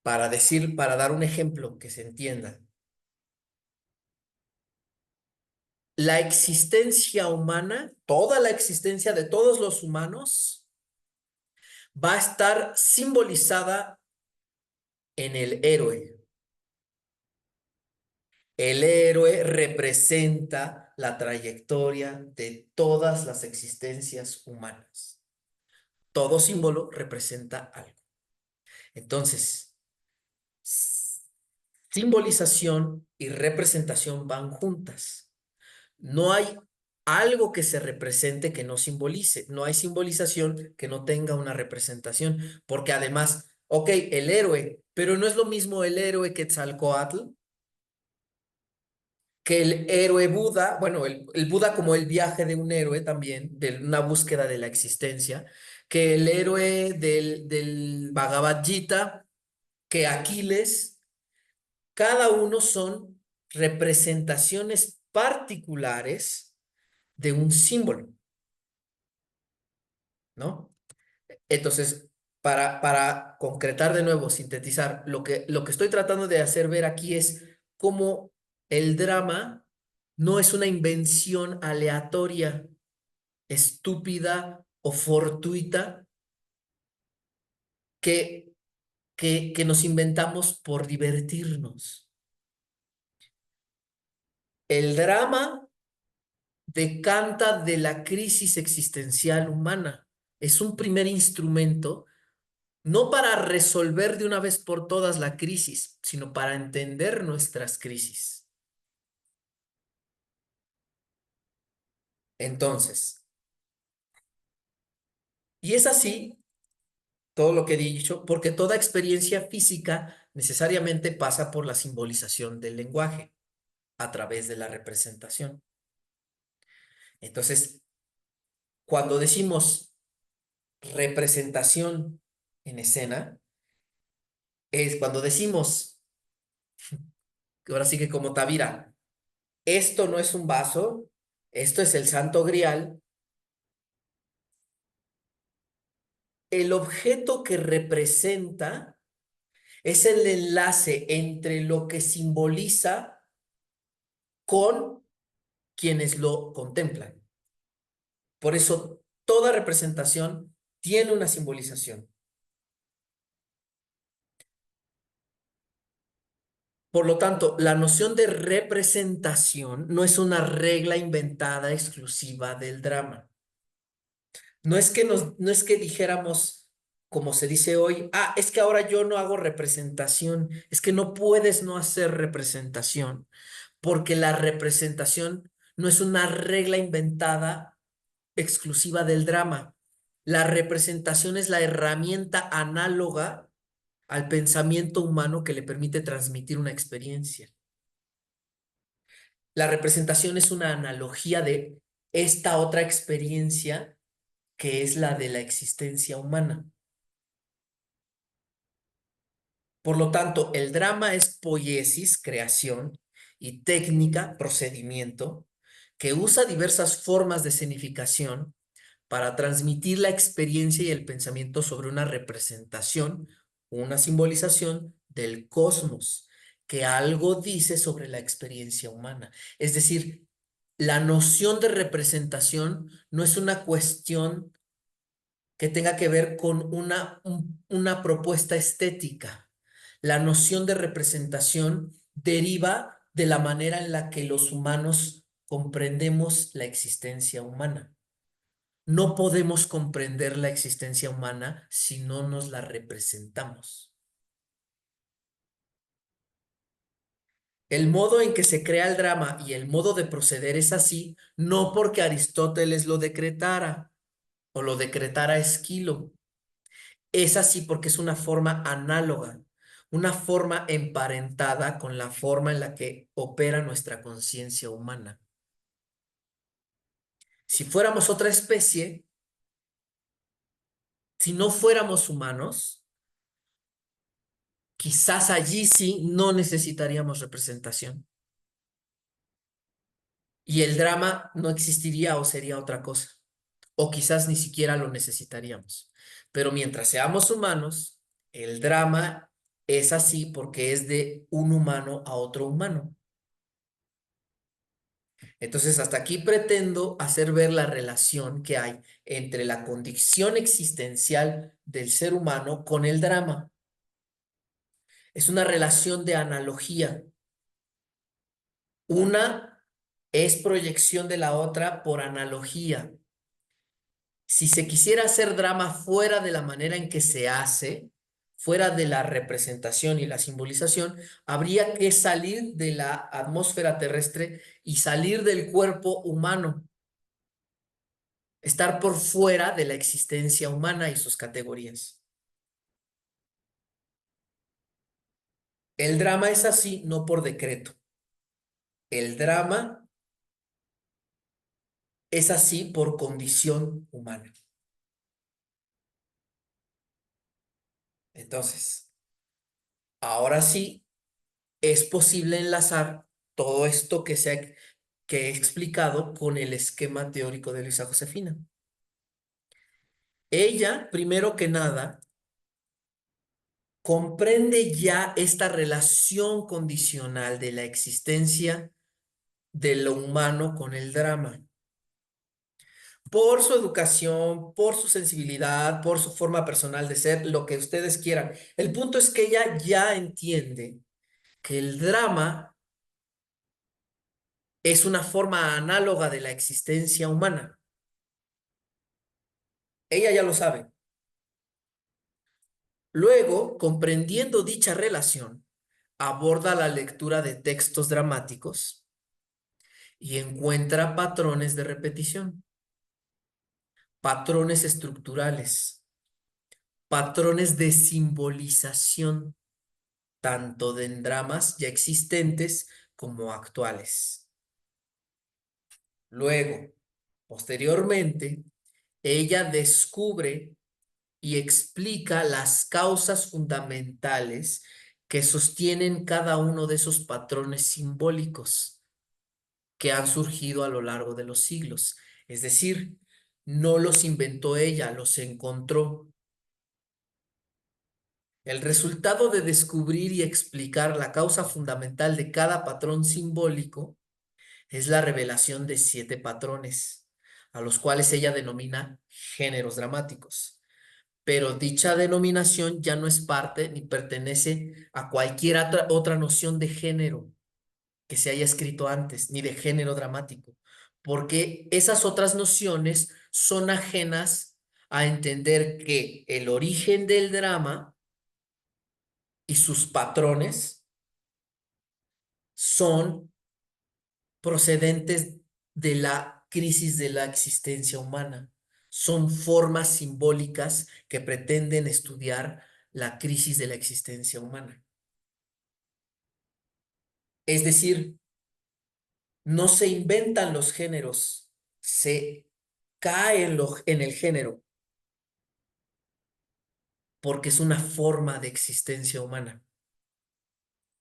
para dar un ejemplo que se entienda, la existencia humana, toda la existencia de todos los humanos, va a estar simbolizada en el héroe. El héroe representa la trayectoria de todas las existencias humanas. Todo símbolo representa algo. Entonces, simbolización y representación van juntas. No hay algo que se represente que no simbolice. No hay simbolización que no tenga una representación. Porque además, ok, el héroe, pero no es lo mismo el héroe Quetzalcóatl que el héroe Buda, bueno, el Buda como el viaje de un héroe también, de una búsqueda de la existencia, que el héroe del Bhagavad Gita, que Aquiles, cada uno son representaciones particulares de un símbolo, ¿no? Entonces, para concretar de nuevo, sintetizar, lo que estoy tratando de hacer ver aquí es cómo el drama no es una invención aleatoria, estúpida o fortuita que, que nos inventamos por divertirnos. El drama decanta de la crisis existencial humana. Es un primer instrumento, no para resolver de una vez por todas la crisis, sino para entender nuestras crisis. Entonces, y es así todo lo que he dicho, porque toda experiencia física necesariamente pasa por la simbolización del lenguaje a través de la representación. Entonces, cuando decimos representación en escena, es cuando decimos, que ahora sí que como Tavira, esto no es un vaso, esto es el Santo Grial, el objeto que representa es el enlace entre lo que simboliza con quienes lo contemplan. Por eso, toda representación tiene una simbolización. Por lo tanto, la noción de representación no es una regla inventada exclusiva del drama. No es que dijéramos, como se dice hoy, ah, es que ahora yo no hago representación. Es que no puedes no hacer representación, porque la representación no es una regla inventada exclusiva del drama. La representación es la herramienta análoga al pensamiento humano que le permite transmitir una experiencia. La representación es una analogía de esta otra experiencia que es la de la existencia humana. Por lo tanto, el drama es poiesis, creación, y técnica, procedimiento, que usa diversas formas de escenificación para transmitir la experiencia y el pensamiento sobre una representación, una simbolización del cosmos, que algo dice sobre la experiencia humana. Es decir, la noción de representación no es una cuestión que tenga que ver con una propuesta estética. La noción de representación deriva de la manera en la que los humanos comprendemos la existencia humana. No podemos comprender la existencia humana si no nos la representamos. El modo en que se crea el drama y el modo de proceder es así, no porque Aristóteles lo decretara o lo decretara Esquilo. Es así porque es una forma análoga, una forma emparentada con la forma en la que opera nuestra conciencia humana. Si fuéramos otra especie, si no fuéramos humanos, quizás allí sí no necesitaríamos representación y el drama no existiría o sería otra cosa, o quizás ni siquiera lo necesitaríamos. Pero mientras seamos humanos, el drama es así porque es de un humano a otro humano. Entonces, hasta aquí pretendo hacer ver la relación que hay entre la condición existencial del ser humano con el drama. Es una relación de analogía. Una es proyección de la otra por analogía. Si se quisiera hacer drama fuera de la manera en que se hace, fuera de la representación y la simbolización, habría que salir de la atmósfera terrestre y salir del cuerpo humano, estar por fuera de la existencia humana y sus categorías. El drama es así, no por decreto. El drama es así por condición humana. Entonces, ahora sí es posible enlazar todo esto que he explicado con el esquema teórico de Luisa Josefina. Ella, primero que nada, comprende ya esta relación condicional de la existencia de lo humano con el drama. Por su educación, por su sensibilidad, por su forma personal de ser, lo que ustedes quieran. El punto es que ella ya entiende que el drama es una forma análoga de la existencia humana. Ella ya lo sabe. Luego, comprendiendo dicha relación, aborda la lectura de textos dramáticos y encuentra patrones de repetición, patrones estructurales, patrones de simbolización, tanto de en dramas ya existentes como actuales. Luego, posteriormente, ella descubre y explica las causas fundamentales que sostienen cada uno de esos patrones simbólicos que han surgido a lo largo de los siglos. Es decir, no los inventó ella, los encontró. El resultado de descubrir y explicar la causa fundamental de cada patrón simbólico es la revelación de 7 patrones, a los cuales ella denomina géneros dramáticos. Pero dicha denominación ya no es parte ni pertenece a cualquier otra noción de género que se haya escrito antes, ni de género dramático, porque esas otras nociones son ajenas a entender que el origen del drama y sus patrones son procedentes de la crisis de la existencia humana. Son formas simbólicas que pretenden estudiar la crisis de la existencia humana. Es decir, no se inventan los géneros, se cae en el género porque es una forma de existencia humana.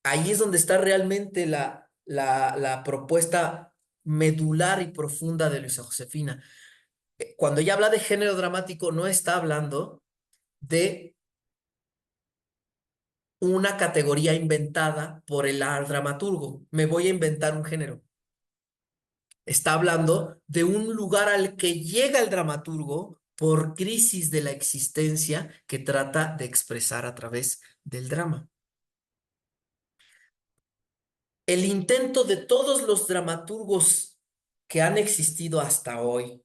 Ahí es donde está realmente la propuesta medular y profunda de Luisa Josefina. Cuando ella habla de género dramático, no está hablando de una categoría inventada por el dramaturgo. Me voy a inventar un género. Está hablando de un lugar al que llega el dramaturgo por crisis de la existencia que trata de expresar a través del drama. El intento de todos los dramaturgos que han existido hasta hoy,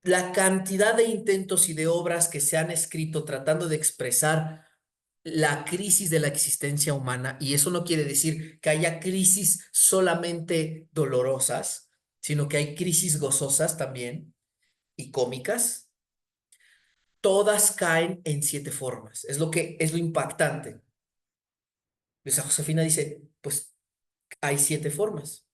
la cantidad de intentos y de obras que se han escrito tratando de expresar la crisis de la existencia humana, y eso no quiere decir que haya crisis solamente dolorosas, sino que hay crisis gozosas también y cómicas, todas caen en 7 formas. Es lo que es lo impactante. Luisa Josefina dice, pues hay 7 formas.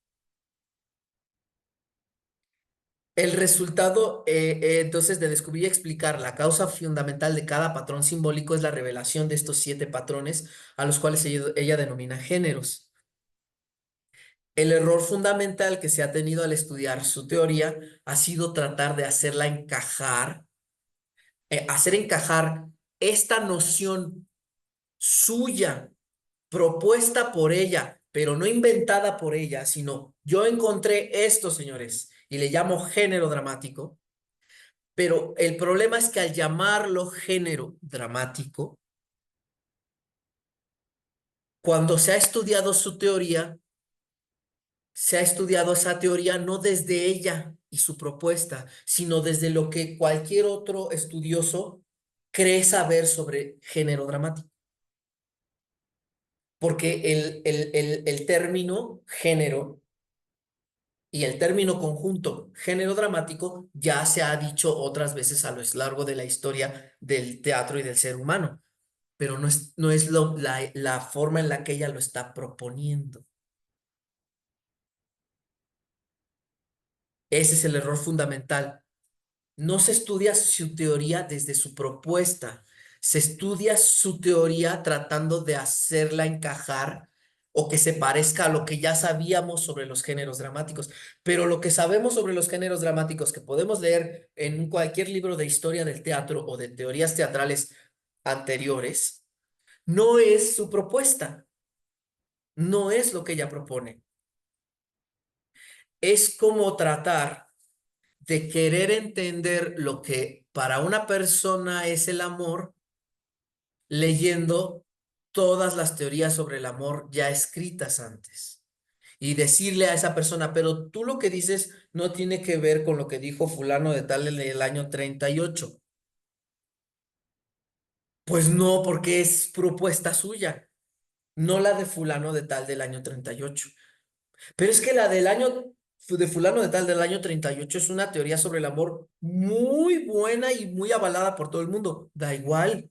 El resultado, entonces, de descubrir y explicar la causa fundamental de cada patrón simbólico es la revelación de estos 7 patrones a los cuales ella denomina géneros. El error fundamental que se ha tenido al estudiar su teoría ha sido tratar de hacer encajar esta noción suya, propuesta por ella, pero no inventada por ella, sino yo encontré esto, señores, y le llamo género dramático. Pero el problema es que al llamarlo género dramático, Cuando se ha estudiado su teoría, se ha estudiado esa teoría no desde ella y su propuesta, sino desde lo que cualquier otro estudioso cree saber sobre género dramático. Porque el término género y el término conjunto género dramático ya se ha dicho otras veces a lo largo de la historia del teatro y del ser humano, pero no es la forma en la que ella lo está proponiendo. Ese es el error fundamental. No se estudia su teoría desde su propuesta, se estudia su teoría tratando de hacerla encajar o que se parezca a lo que ya sabíamos sobre los géneros dramáticos. Pero lo que sabemos sobre los géneros dramáticos que podemos leer en cualquier libro de historia del teatro o de teorías teatrales anteriores, no es su propuesta, no es lo que ella propone. Es como tratar de querer entender lo que para una persona es el amor, leyendo todas las teorías sobre el amor ya escritas antes. Y decirle a esa persona, pero tú lo que dices no tiene que ver con lo que dijo fulano de tal en el año 38. Pues no, porque es propuesta suya, no la de fulano de tal del año 38. Pero es que la del año de fulano de tal del año 38 es una teoría sobre el amor muy buena y muy avalada por todo el mundo. Da igual,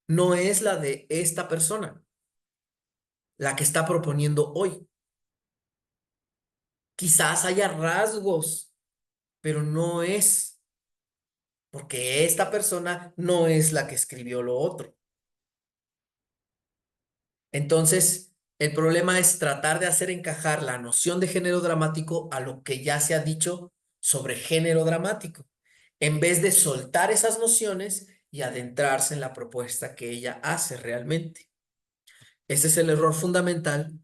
no es la de esta persona, la que está proponiendo hoy. Quizás haya rasgos, pero no es, porque esta persona no es la que escribió lo otro. Entonces, el problema es tratar de hacer encajar la noción de género dramático a lo que ya se ha dicho sobre género dramático, en vez de soltar esas nociones y adentrarse en la propuesta que ella hace realmente. Ese es el error fundamental.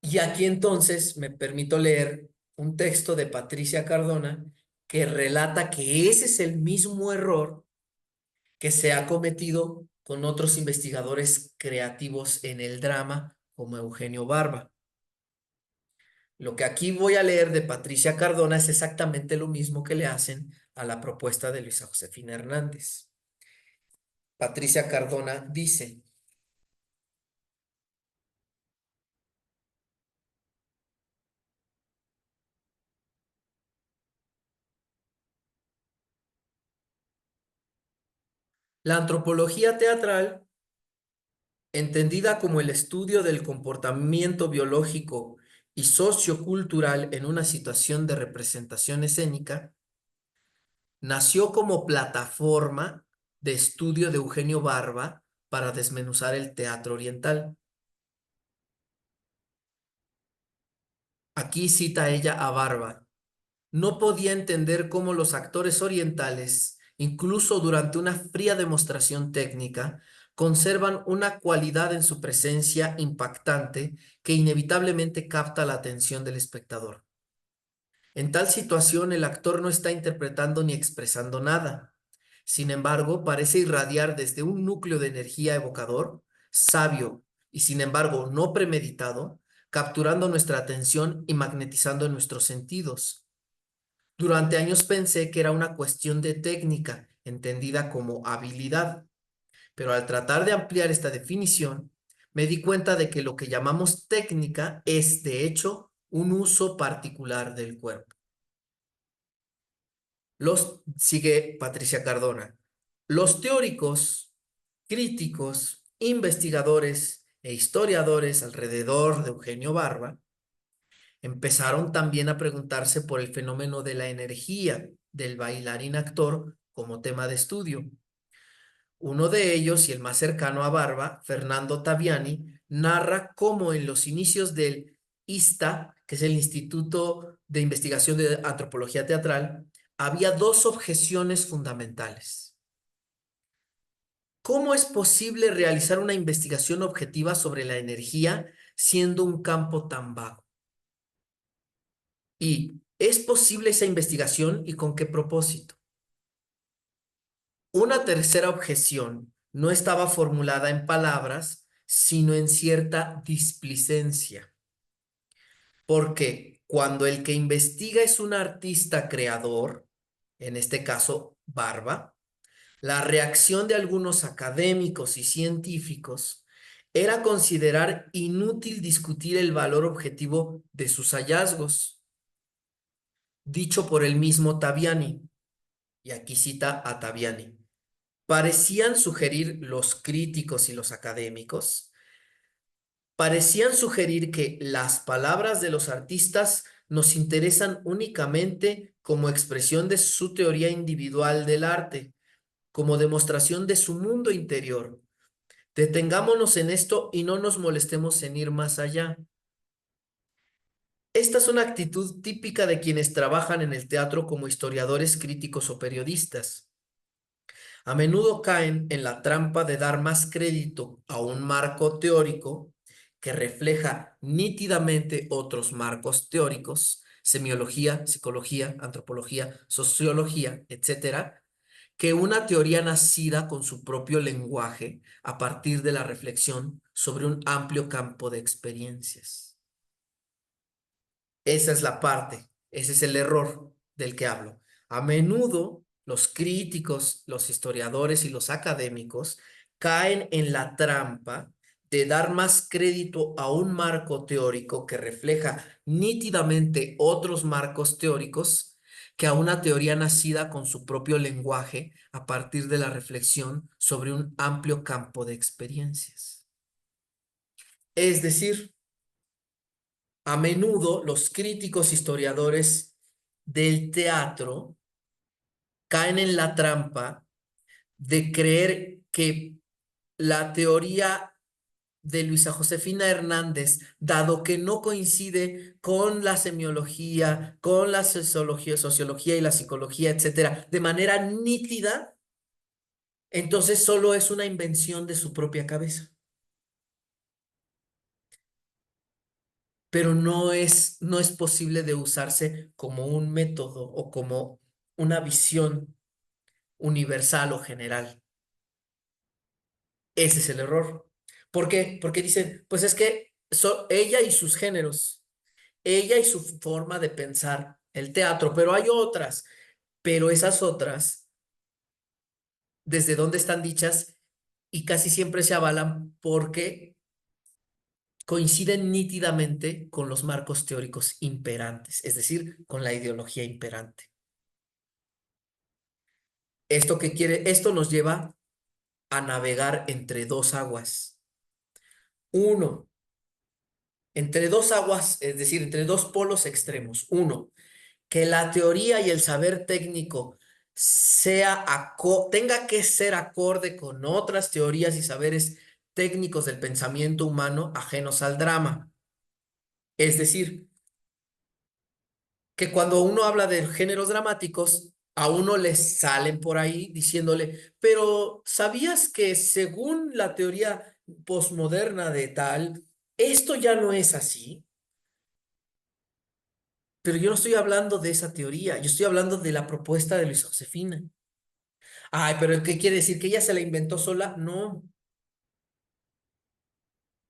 Y aquí entonces me permito leer un texto de Patricia Cardona que relata que ese es el mismo error que se ha cometido con otros investigadores creativos en el drama, como Eugenio Barba. Lo que aquí voy a leer de Patricia Cardona es exactamente lo mismo que le hacen a la propuesta de Luisa Josefina Hernández. Patricia Cardona dice, la antropología teatral, entendida como el estudio del comportamiento biológico y sociocultural en una situación de representación escénica, nació como plataforma de estudio de Eugenio Barba para desmenuzar el teatro oriental. Aquí cita ella a Barba. No podía entender cómo los actores orientales, incluso durante una fría demostración técnica, conservan una cualidad en su presencia impactante que inevitablemente capta la atención del espectador. En tal situación, el actor no está interpretando ni expresando nada. Sin embargo, parece irradiar desde un núcleo de energía evocador, sabio y sin embargo no premeditado, capturando nuestra atención y magnetizando nuestros sentidos. Durante años pensé que era una cuestión de técnica, entendida como habilidad, pero al tratar de ampliar esta definición, me di cuenta de que lo que llamamos técnica es, de hecho, un uso particular del cuerpo. Sigue Patricia Cardona, los teóricos, críticos, investigadores e historiadores alrededor de Eugenio Barba empezaron también a preguntarse por el fenómeno de la energía del bailarín actor como tema de estudio. Uno de ellos, y el más cercano a Barba, Fernando Taviani, narra cómo en los inicios del ISTA, que es el Instituto de Investigación de Antropología Teatral, había dos objeciones fundamentales. ¿Cómo es posible realizar una investigación objetiva sobre la energía siendo un campo tan vago? ¿Y es posible esa investigación y con qué propósito? Una tercera objeción no estaba formulada en palabras, sino en cierta displicencia. Porque cuando el que investiga es un artista creador, en este caso Barba, la reacción de algunos académicos y científicos era considerar inútil discutir el valor objetivo de sus hallazgos, dicho por el mismo Taviani, y aquí cita a Taviani. Parecían sugerir los críticos y los académicos, parecían sugerir que las palabras de los artistas nos interesan únicamente como expresión de su teoría individual del arte, como demostración de su mundo interior. Detengámonos en esto y no nos molestemos en ir más allá. Esta es una actitud típica de quienes trabajan en el teatro como historiadores, críticos o periodistas. A menudo caen en la trampa de dar más crédito a un marco teórico que refleja nítidamente otros marcos teóricos, semiología, psicología, antropología, sociología, etcétera, que una teoría nacida con su propio lenguaje a partir de la reflexión sobre un amplio campo de experiencias. Esa es la parte, ese es el error del que hablo. A menudo los críticos, los historiadores y los académicos caen en la trampa de dar más crédito a un marco teórico que refleja nítidamente otros marcos teóricos que a una teoría nacida con su propio lenguaje a partir de la reflexión sobre un amplio campo de experiencias. Es decir, a menudo los críticos historiadores del teatro caen en la trampa de creer que la teoría de Luisa Josefina Hernández, dado que no coincide con la semiología, con la sociología y la psicología, etcétera, de manera nítida, entonces solo es una invención de su propia cabeza. Pero no es posible de usarse como un método o como una visión universal o general. Ese es el error. ¿Por qué? Porque dicen, pues es que ella y sus géneros, ella y su forma de pensar el teatro, pero hay otras, pero esas otras, ¿desde dónde están dichas? Y casi siempre se avalan porque coinciden nítidamente con los marcos teóricos imperantes, es decir, con la ideología imperante. ¿Esto qué quiere? Esto nos lleva a navegar entre dos aguas. Uno, entre dos aguas, es decir, entre dos polos extremos. Uno, que la teoría y el saber técnico tenga que ser acorde con otras teorías y saberes técnicos del pensamiento humano ajenos al drama. Es decir, que cuando uno habla de géneros dramáticos, a uno le salen por ahí diciéndole, pero ¿sabías que según la teoría posmoderna de tal, esto ya no es así? Pero yo no estoy hablando de esa teoría, yo estoy hablando de la propuesta de Luis Josefina. Ay, pero ¿qué quiere decir? ¿Que ella se la inventó sola? No,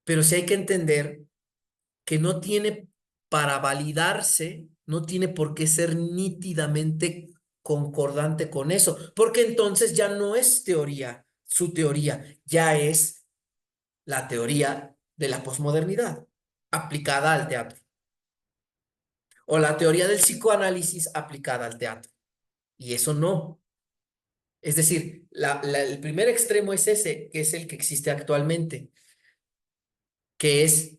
pero sí hay que entender que no tiene para validarse, no tiene por qué ser nítidamente concordante con eso, porque entonces ya no es teoría, su teoría, ya es la teoría de la posmodernidad aplicada al teatro, o la teoría del psicoanálisis aplicada al teatro, y eso no. Es decir, el primer extremo es ese, que es el que existe actualmente, que es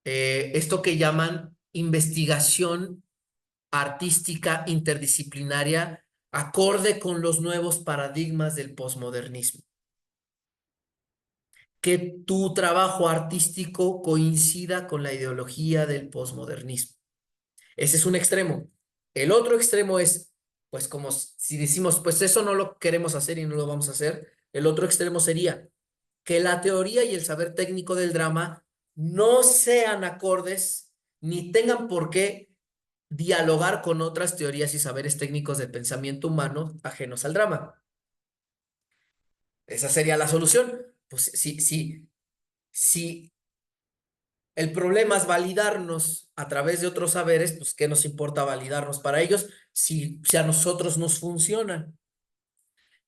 esto que llaman investigación artística interdisciplinaria acorde con los nuevos paradigmas del posmodernismo. Que tu trabajo artístico coincida con la ideología del posmodernismo. Ese es un extremo. El otro extremo es, pues como si decimos, pues eso no lo queremos hacer y no lo vamos a hacer, el otro extremo sería que la teoría y el saber técnico del drama no sean acordes ni tengan por qué dialogar con otras teorías y saberes técnicos del pensamiento humano ajenos al drama. Esa sería la solución. Pues Si el problema es validarnos a través de otros saberes, pues ¿qué nos importa validarnos para ellos si a nosotros nos funciona?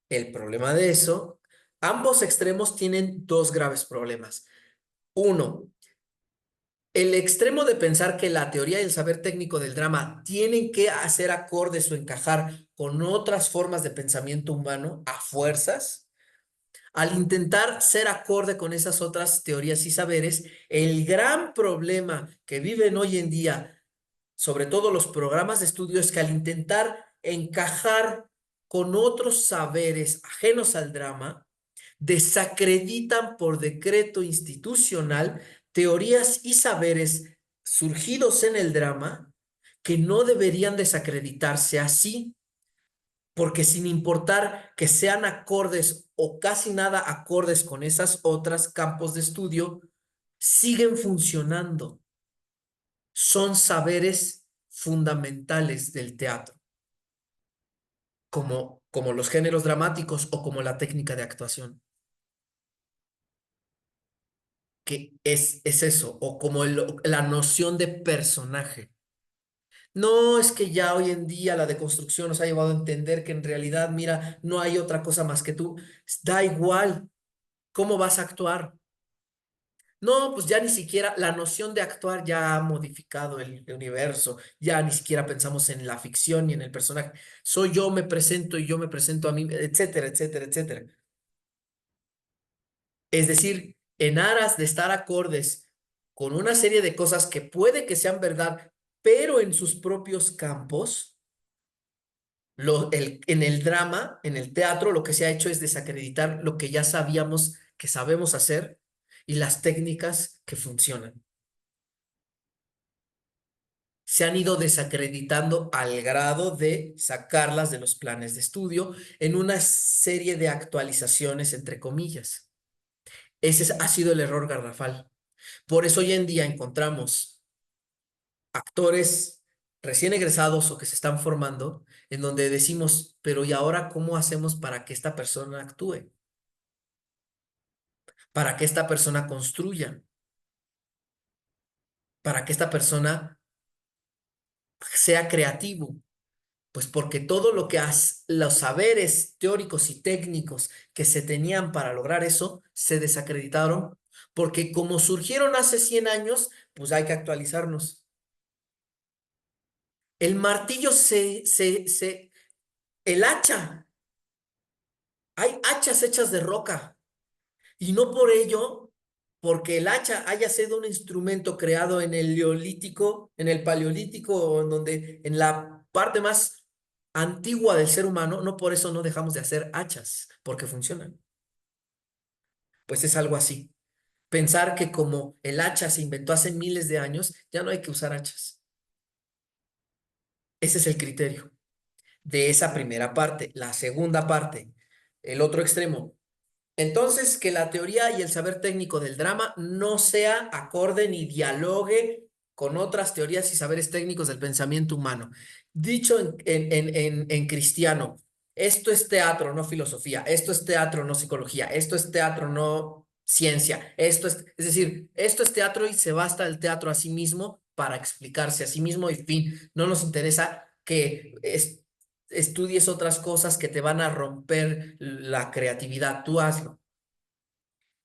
El problema de eso, ambos extremos tienen dos graves problemas. Uno, el extremo de pensar que la teoría y el saber técnico del drama tienen que hacer acordes o encajar con otras formas de pensamiento humano a fuerzas. Al intentar ser acorde con esas otras teorías y saberes, el gran problema que viven hoy en día, sobre todo los programas de estudio, es que al intentar encajar con otros saberes ajenos al drama, desacreditan por decreto institucional teorías y saberes surgidos en el drama que no deberían desacreditarse así, porque sin importar que sean acordes o casi nada acordes con esas otras campos de estudio, siguen funcionando. Son saberes fundamentales del teatro, como los géneros dramáticos o como la técnica de actuación, que es eso, o como la noción de personaje. No es que ya hoy en día la deconstrucción nos ha llevado a entender que en realidad, mira, no hay otra cosa más que tú. Da igual cómo vas a actuar. No, pues ya ni siquiera la noción de actuar ya ha modificado el universo, ya ni siquiera pensamos en la ficción ni en el personaje. Soy yo, me presento y yo me presento a mí, etcétera, etcétera, etcétera. Es decir, en aras de estar acordes con una serie de cosas que puede que sean verdad, pero en sus propios campos, en el drama, en el teatro, lo que se ha hecho es desacreditar lo que ya sabíamos que sabemos hacer y las técnicas que funcionan. Se han ido desacreditando al grado de sacarlas de los planes de estudio en una serie de actualizaciones, entre comillas. Ha sido el error garrafal. Por eso hoy en día encontramos actores recién egresados o que se están formando en donde decimos, pero ¿y ahora cómo hacemos para que esta persona actúe? Para que esta persona construya, para que esta persona sea creativo. Pues porque todo lo que los saberes teóricos y técnicos que se tenían para lograr eso se desacreditaron, porque como surgieron hace 100 años, pues hay que actualizarnos. El martillo el hacha, hay hachas hechas de roca y no por ello, porque el hacha haya sido un instrumento creado en el neolítico, en el paleolítico, en donde en la parte más antigua del ser humano, no por eso no dejamos de hacer hachas, porque funcionan. Pues es algo así. Pensar que como el hacha se inventó hace miles de años, ya no hay que usar hachas. Ese es el criterio de esa primera parte. La segunda parte, el otro extremo. Entonces, que la teoría y el saber técnico del drama no sea acorde ni dialogue con otras teorías y saberes técnicos del pensamiento humano. Dicho en cristiano, esto es teatro, no filosofía. Esto es teatro, no psicología. Esto es teatro, no ciencia. Es decir, esto es teatro y se basta el teatro a sí mismo para explicarse a sí mismo y fin. No nos interesa que estudies otras cosas que te van a romper la creatividad. Tú hazlo.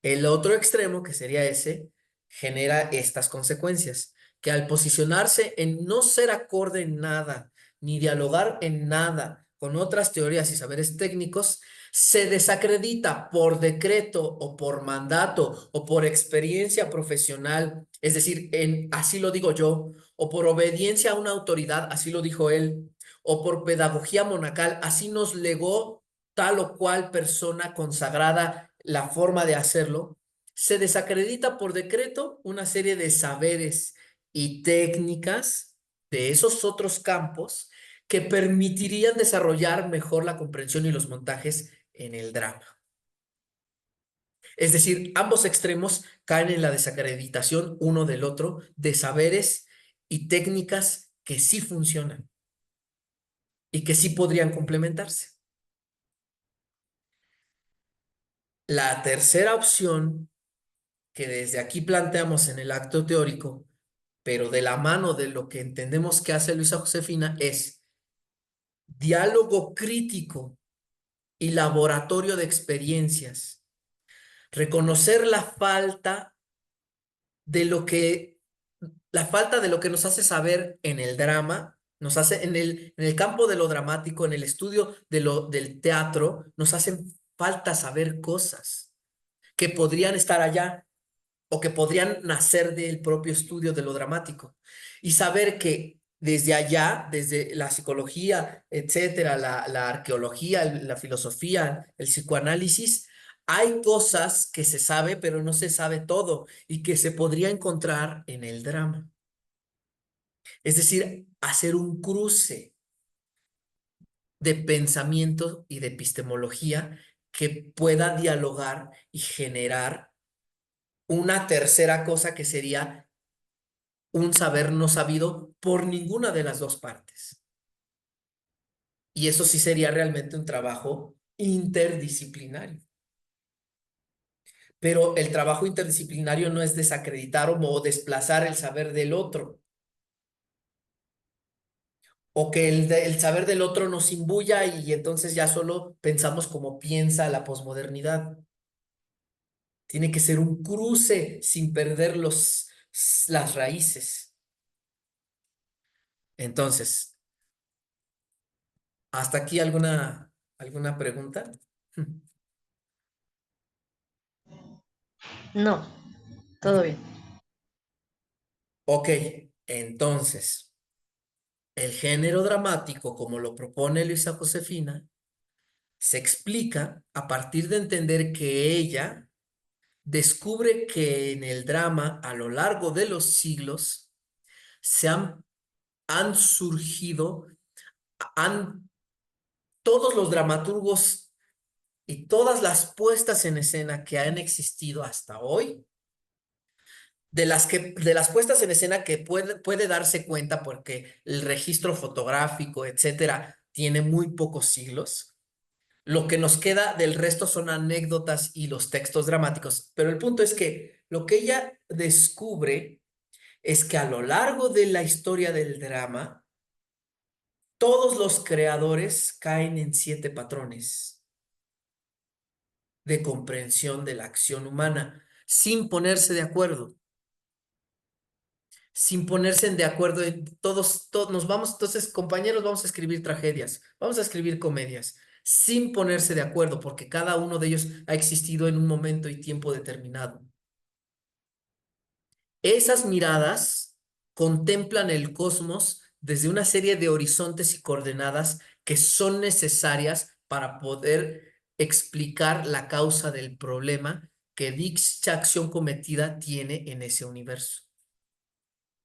El otro extremo, que sería ese, genera estas consecuencias, que al posicionarse en no ser acorde en nada, ni dialogar en nada con otras teorías y saberes técnicos, se desacredita por decreto o por mandato o por experiencia profesional, es decir, así lo digo yo, o por obediencia a una autoridad, así lo dijo él, o por pedagogía monacal, así nos legó tal o cual persona consagrada la forma de hacerlo, se desacredita por decreto una serie de saberes y técnicas de esos otros campos que permitirían desarrollar mejor la comprensión y los montajes en el drama. Es decir, ambos extremos caen en la desacreditación uno del otro de saberes y técnicas que sí funcionan y que sí podrían complementarse. La tercera opción que desde aquí planteamos en el acto teórico, pero de la mano de lo que entendemos que hace Luisa Josefina, es diálogo crítico y laboratorio de experiencias. Reconocer la falta de lo que nos hace saber en el drama, nos hace en el campo de lo dramático, en el estudio del teatro, nos hacen falta saber cosas que podrían estar allá o que podrían nacer del propio estudio de lo dramático. Y saber que desde allá, desde la psicología, etcétera, la arqueología, la filosofía, el psicoanálisis, hay cosas que se sabe, pero no se sabe todo y que se podría encontrar en el drama. Es decir, hacer un cruce de pensamiento y de epistemología que pueda dialogar y generar una tercera cosa que sería un saber no sabido por ninguna de las dos partes. Y eso sí sería realmente un trabajo interdisciplinario. Pero el trabajo interdisciplinario no es desacreditar o desplazar el saber del otro, o que el saber del otro nos imbuya y entonces ya solo pensamos como piensa la posmodernidad. Tiene que ser un cruce sin perder las raíces. Entonces, ¿hasta aquí alguna pregunta? No, todo bien. Ok, entonces, el género dramático, como lo propone Luisa Josefina, se explica a partir de entender que ella descubre que en el drama, a lo largo de los siglos, se han surgido, han, todos los dramaturgos y todas las puestas en escena que han existido hasta hoy, de las puestas en escena que puede darse cuenta porque el registro fotográfico, etcétera, tiene muy pocos siglos. Lo que nos queda del resto son anécdotas y los textos dramáticos. Pero el punto es que lo que ella descubre es que a lo largo de la historia del drama, todos los creadores caen en 7 patrones de comprensión de la acción humana sin ponerse de acuerdo. Sin ponerse de acuerdo, todos nos vamos, entonces, compañeros, vamos a escribir tragedias, vamos a escribir comedias, sin ponerse de acuerdo, porque cada uno de ellos ha existido en un momento y tiempo determinado. Esas miradas contemplan el cosmos desde una serie de horizontes y coordenadas que son necesarias para poder explicar la causa del problema que dicha acción cometida tiene en ese universo.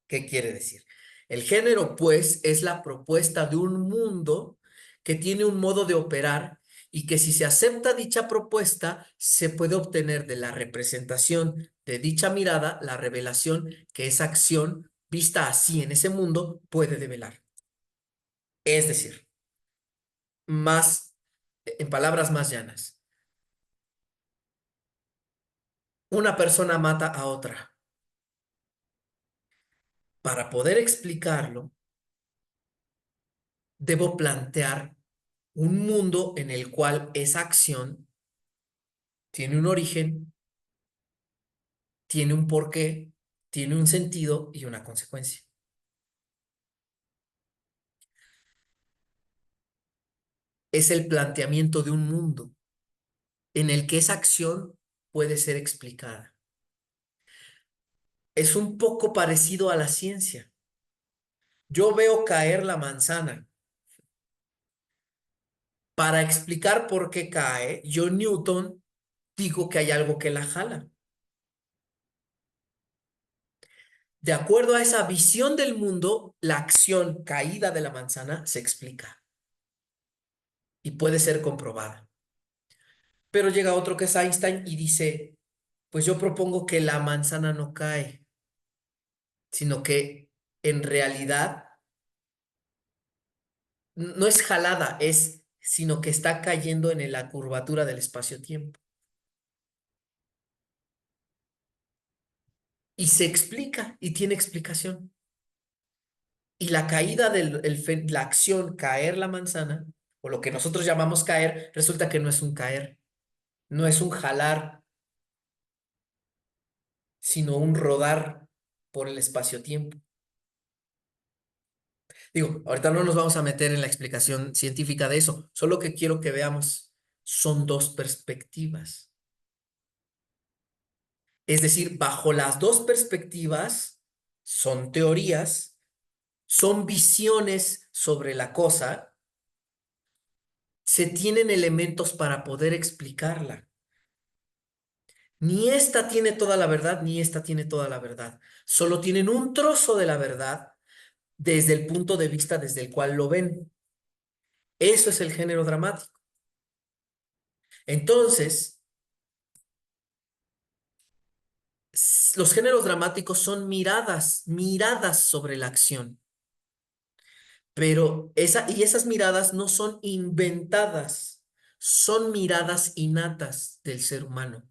¿Qué quiere decir? El género, pues, es la propuesta de un mundo que tiene un modo de operar y que si se acepta dicha propuesta, se puede obtener de la representación de dicha mirada la revelación que esa acción, vista así en ese mundo, puede develar. Es decir, más, en palabras más llanas, una persona mata a otra. Para poder explicarlo, debo plantear un mundo en el cual esa acción tiene un origen, tiene un porqué, tiene un sentido y una consecuencia. Es el planteamiento de un mundo en el que esa acción puede ser explicada. Es un poco parecido a la ciencia. Yo veo caer la manzana. Para explicar por qué cae, yo, Newton, digo que hay algo que la jala. De acuerdo a esa visión del mundo, la acción caída de la manzana se explica y puede ser comprobada. Pero llega otro que es Einstein y dice, pues yo propongo que la manzana no cae, sino que en realidad no es jalada, sino que está cayendo en la curvatura del espacio-tiempo. y se explica y tiene explicación. Y la caída la acción caer la manzana, o lo que nosotros llamamos caer, resulta que no es un caer, no es un jalar, sino un rodar por el espacio-tiempo. Digo, ahorita no nos vamos a meter en la explicación científica de eso, solo que quiero que veamos, son dos perspectivas. Es decir, bajo las dos perspectivas, son teorías, son visiones sobre la cosa, se tienen elementos para poder explicarla. Ni esta tiene toda la verdad, ni esta tiene toda la verdad. Solo tienen un trozo de la verdad desde el punto de vista desde el cual lo ven. Eso es el género dramático. Entonces, los géneros dramáticos son miradas, miradas sobre la acción. Pero esas miradas no son inventadas, son miradas innatas del ser humano.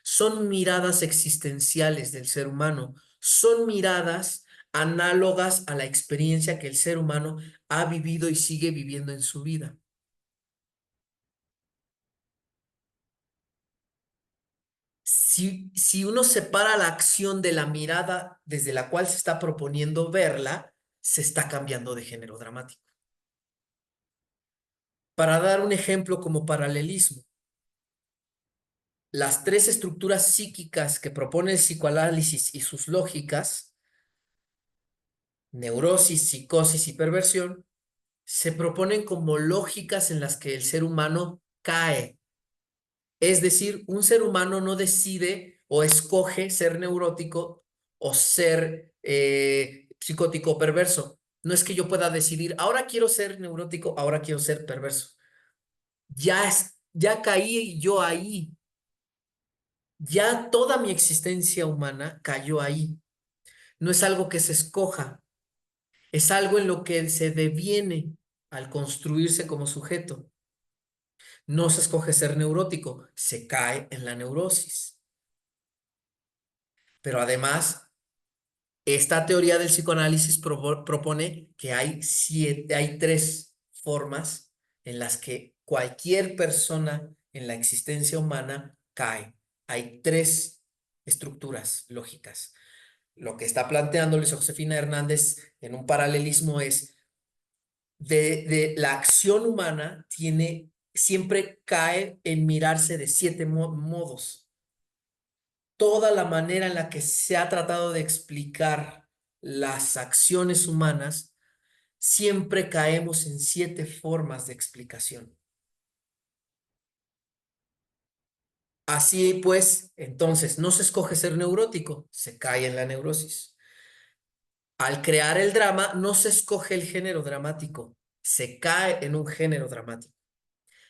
Son miradas existenciales del ser humano, son miradas análogas a la experiencia que el ser humano ha vivido y sigue viviendo en su vida. Si uno separa la acción de la mirada desde la cual se está proponiendo verla, se está cambiando de género dramático. Para dar un ejemplo como paralelismo, las tres estructuras psíquicas que propone el psicoanálisis y sus lógicas, neurosis, psicosis y perversión, se proponen como lógicas en las que el ser humano cae. Es decir, un ser humano no decide o escoge ser neurótico o ser psicótico o perverso. No es que yo pueda decidir, ahora quiero ser neurótico, ahora quiero ser perverso. Ya caí yo ahí. Ya toda mi existencia humana cayó ahí. No es algo que se escoja, es algo en lo que se deviene al construirse como sujeto. No se escoge ser neurótico, se cae en la neurosis. Pero además, esta teoría del psicoanálisis propone que hay tres formas en las que cualquier persona en la existencia humana cae. Hay tres estructuras lógicas. Lo que está planteando Luisa Josefina Hernández en un paralelismo es de la acción humana siempre cae en mirarse de siete modos. Toda la manera en la que se ha tratado de explicar las acciones humanas, siempre caemos en siete formas de explicación. Así pues, entonces, no se escoge ser neurótico, se cae en la neurosis. Al crear el drama, no se escoge el género dramático, se cae en un género dramático,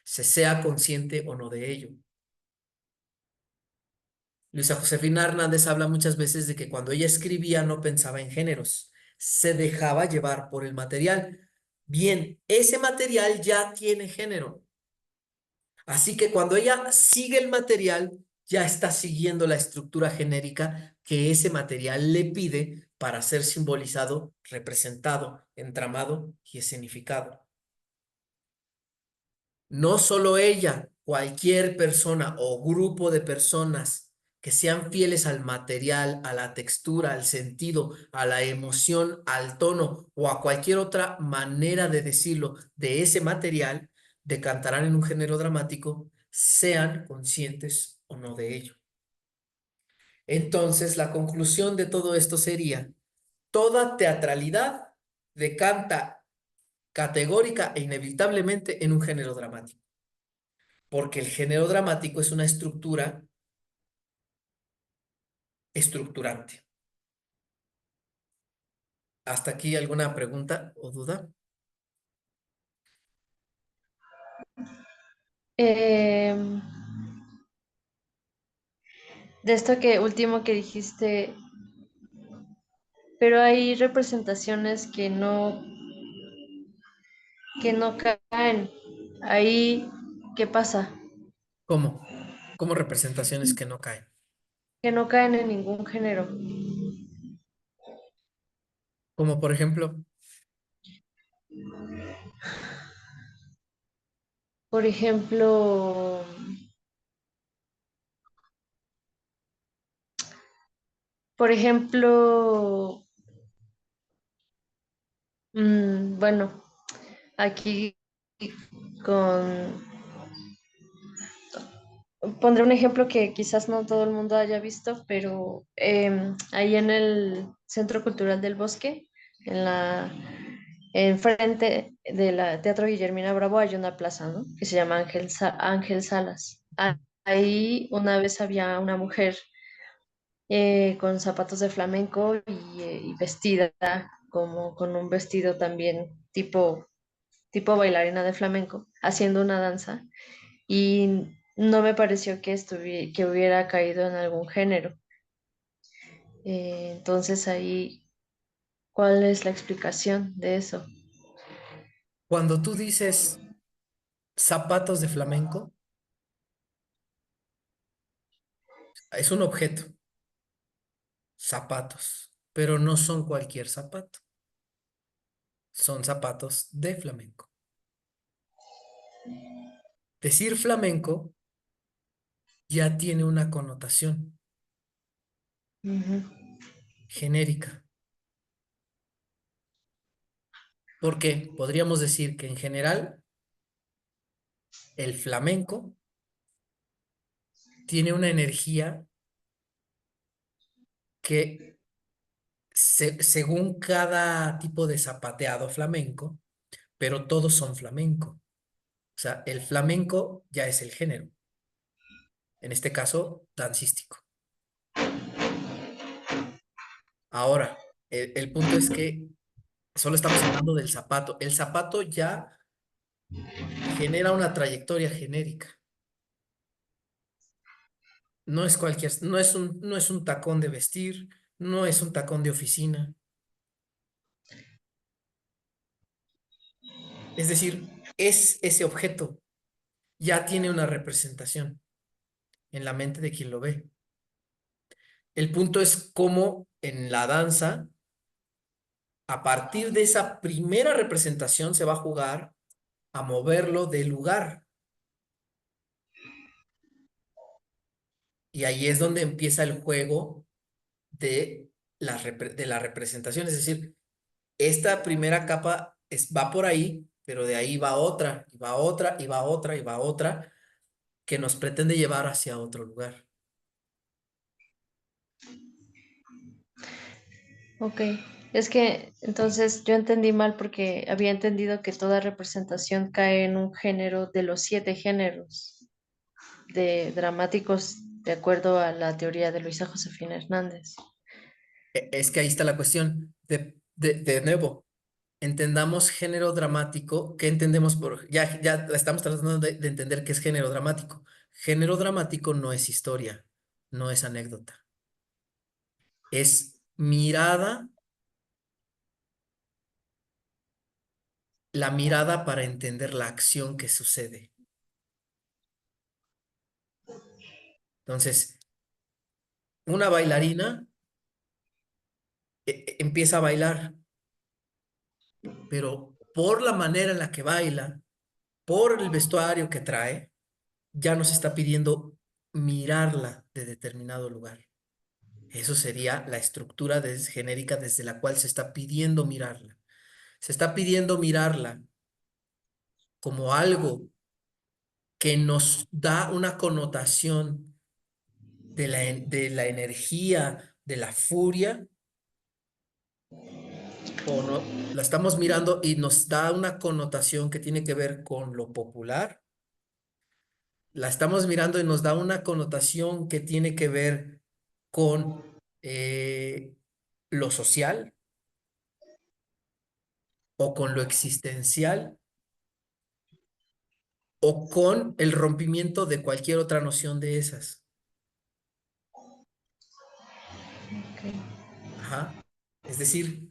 se sea consciente o no de ello. Luisa Josefina Hernández habla muchas veces de que cuando ella escribía no pensaba en géneros, se dejaba llevar por el material. Bien, ese material ya tiene género. Así que cuando ella sigue el material, ya está siguiendo la estructura genérica que ese material le pide para ser simbolizado, representado, entramado y escenificado. No solo ella, cualquier persona o grupo de personas que sean fieles al material, a la textura, al sentido, a la emoción, al tono o a cualquier otra manera de decirlo de ese material, decantarán en un género dramático, sean conscientes o no de ello. Entonces, la conclusión de todo esto sería, toda teatralidad decanta categórica e inevitablemente en un género dramático, porque el género dramático es una estructura estructurante. ¿Hasta aquí alguna pregunta o duda? Em, de esto que último que dijiste, pero hay representaciones que no caen. Ahí, ¿qué pasa? ¿Cómo? ¿Cómo representaciones que no caen? Que no caen en ningún género. Como por ejemplo, Por ejemplo, por ejemplo, bueno, aquí con pondré un ejemplo que quizás no todo el mundo haya visto, pero ahí en el Centro Cultural del Bosque, en la enfrente del Teatro Guillermina Bravo hay una plaza, ¿no? Que se llama Ángel Salas. Ahí una vez había una mujer con zapatos de flamenco y vestida como con un vestido también tipo bailarina de flamenco, haciendo una danza y no me pareció que hubiera caído en algún género. Entonces ahí, ¿cuál es la explicación de eso? cuando tú dices zapatos de flamenco, es un objeto, zapatos, pero no son cualquier zapato, son zapatos de flamenco. Decir flamenco ya tiene una connotación Ujú, genérica. Porque podríamos decir que en general el flamenco tiene una energía que según cada tipo de zapateado flamenco, pero todos son flamenco. O sea, el flamenco ya es el género, en este caso, dancístico. Ahora, el punto es que solo estamos hablando del zapato. El zapato ya genera una trayectoria genérica. No es cualquier, no es un tacón de vestir, no es un tacón de oficina. Es decir, es ese objeto, ya tiene una representación en la mente de quien lo ve. El punto es cómo en la danza, a partir de esa primera representación, se va a jugar a moverlo del lugar. Y ahí es donde empieza el juego de de la representación. Es decir, esta primera capa va por ahí, pero de ahí va otra, y va otra, y va otra, y va otra, que nos pretende llevar hacia otro lugar. ok, es que entonces yo entendí mal porque había entendido que toda representación cae en un género de los 7 géneros de dramáticos de acuerdo a la teoría de Luisa Josefina Hernández. Es que ahí está la cuestión. De nuevo, entendamos género dramático. ¿Qué entendemos por...? Ya estamos tratando de entender qué es género dramático. Género dramático no es historia, no es anécdota. Es mirada, la mirada para entender la acción que sucede. Entonces, una bailarina empieza a bailar, pero por la manera en la que baila, por el vestuario que trae, ya nos está pidiendo mirarla de determinado lugar. Eso sería la estructura genérica desde la cual se está pidiendo mirarla. Se está pidiendo mirarla como algo que nos da una connotación de la energía, de la furia, o no, la estamos mirando y nos da una connotación que tiene que ver con lo popular. La estamos mirando y nos da una connotación que tiene que ver con lo social o con lo existencial o con el rompimiento de cualquier otra noción de esas. Ok. Ajá. Es decir,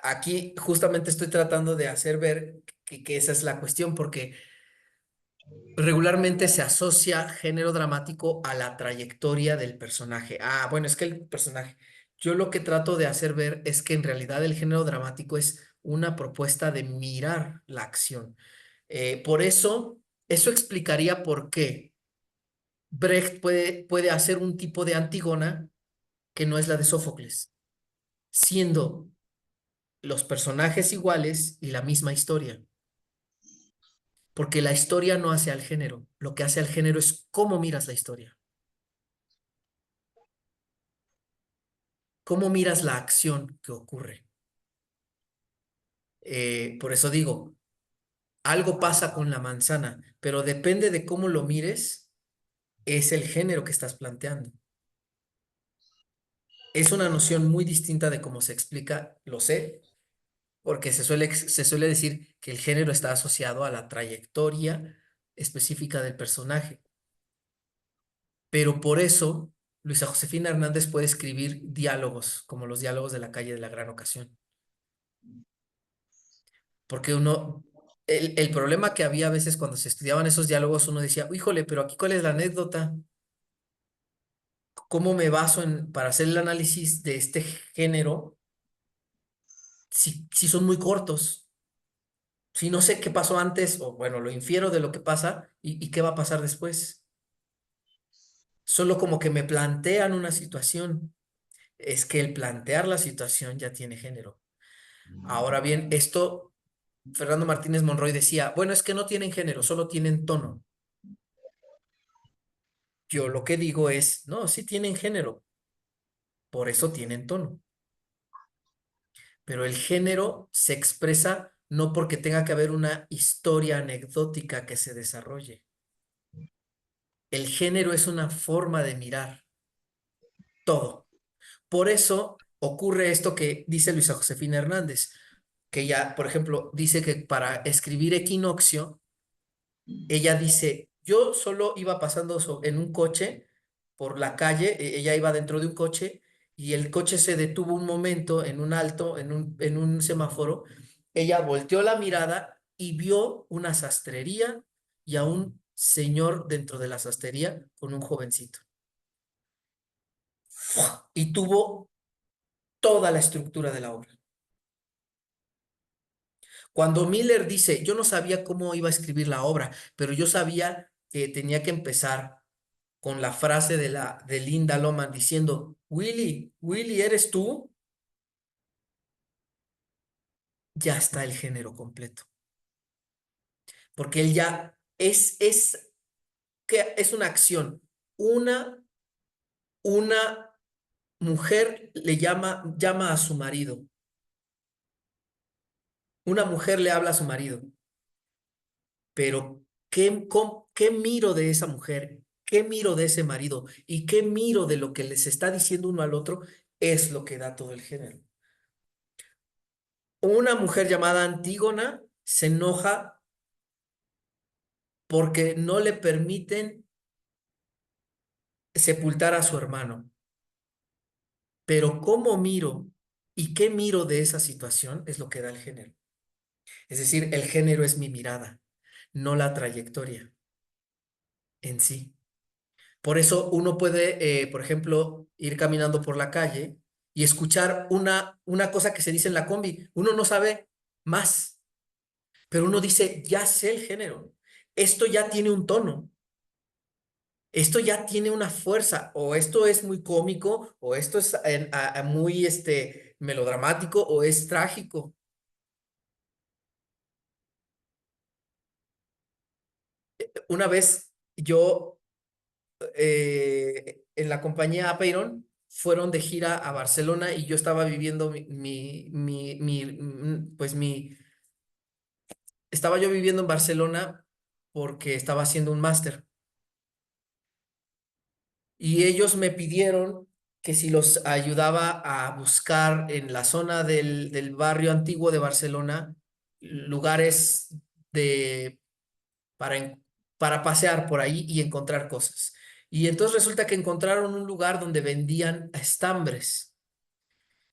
aquí justamente estoy tratando de hacer ver que esa es la cuestión, porque regularmente se asocia género dramático a la trayectoria del personaje. Ah, bueno, es que el personaje, Yo lo que trato de hacer ver es que en realidad el género dramático es una propuesta de mirar la acción. Por eso, eso explicaría por qué Brecht puede hacer un tipo de Antígona que no es la de Sófocles, siendo los personajes iguales y la misma historia. Porque la historia no hace al género, lo que hace al género es cómo miras la historia, cómo miras la acción que ocurre. Por eso digo, algo pasa con la manzana, pero depende de cómo lo mires, es el género que estás planteando. Es una noción muy distinta de cómo se explica, lo sé, porque se suele decir que el género está asociado a la trayectoria específica del personaje. Pero por eso Luisa Josefina Hernández puede escribir diálogos, como los diálogos de la calle de la Gran Ocasión. Porque el problema que había a veces cuando se estudiaban esos diálogos, uno decía, híjole, pero aquí ¿cuál es la anécdota? ¿Cómo me baso para hacer el análisis de este género si son muy cortos? Si no sé qué pasó antes, o bueno, lo infiero de lo que pasa y qué va a pasar después. Solo como que me plantean una situación. Es que el plantear la situación ya tiene género. Ahora bien, esto, Fernando Martínez Monroy decía, bueno, es que no tienen género, solo tienen tono. Yo lo que digo es, no, sí tienen género, por eso tienen tono. Pero el género se expresa no porque tenga que haber una historia anecdótica que se desarrolle. El género es una forma de mirar todo. Por eso ocurre esto que dice Luisa Josefina Hernández, que ella, por ejemplo, dice que para escribir Equinoccio, ella dice, yo solo iba pasando en un coche por la calle, ella iba dentro de un coche y el coche se detuvo un momento en un alto, en un semáforo. Ella volteó la mirada y vio una sastrería y a un señor dentro de la sastrería con un jovencito. Y tuvo toda la estructura de la obra. Cuando Miller dice, yo no sabía cómo iba a escribir la obra, pero yo sabía que tenía que empezar con la frase de Linda Loman diciendo, Willy, Willy, ¿eres tú? Ya está el género completo. Porque él ya es una acción. Una, una mujer llama a su marido. Una mujer le habla a su marido. Pero, ¿qué miro de esa mujer? ¿Qué miro de ese marido? ¿Y qué miro de lo que les está diciendo uno al otro? Es lo que da todo el género. Una mujer llamada Antígona se enoja porque no le permiten sepultar a su hermano. Pero cómo miro y qué miro de esa situación es lo que da el género. Es decir, el género es mi mirada, no la trayectoria en sí. Por eso uno puede, por ejemplo, ir caminando por la calle y escuchar una cosa que se dice en la combi. Uno no sabe más, pero uno dice, ya sé el género. Esto ya tiene un tono. Esto ya tiene una fuerza, o esto es muy cómico, o esto es muy melodramático, o es trágico. Una vez yo, en la compañía Apeiron, fueron de gira a Barcelona y yo estaba viviendo estaba yo viviendo en Barcelona porque estaba haciendo un máster. Y ellos me pidieron que si los ayudaba a buscar en la zona del barrio antiguo de Barcelona lugares de, para pasear por ahí y encontrar cosas. Y entonces resulta que encontraron un lugar donde vendían estambres.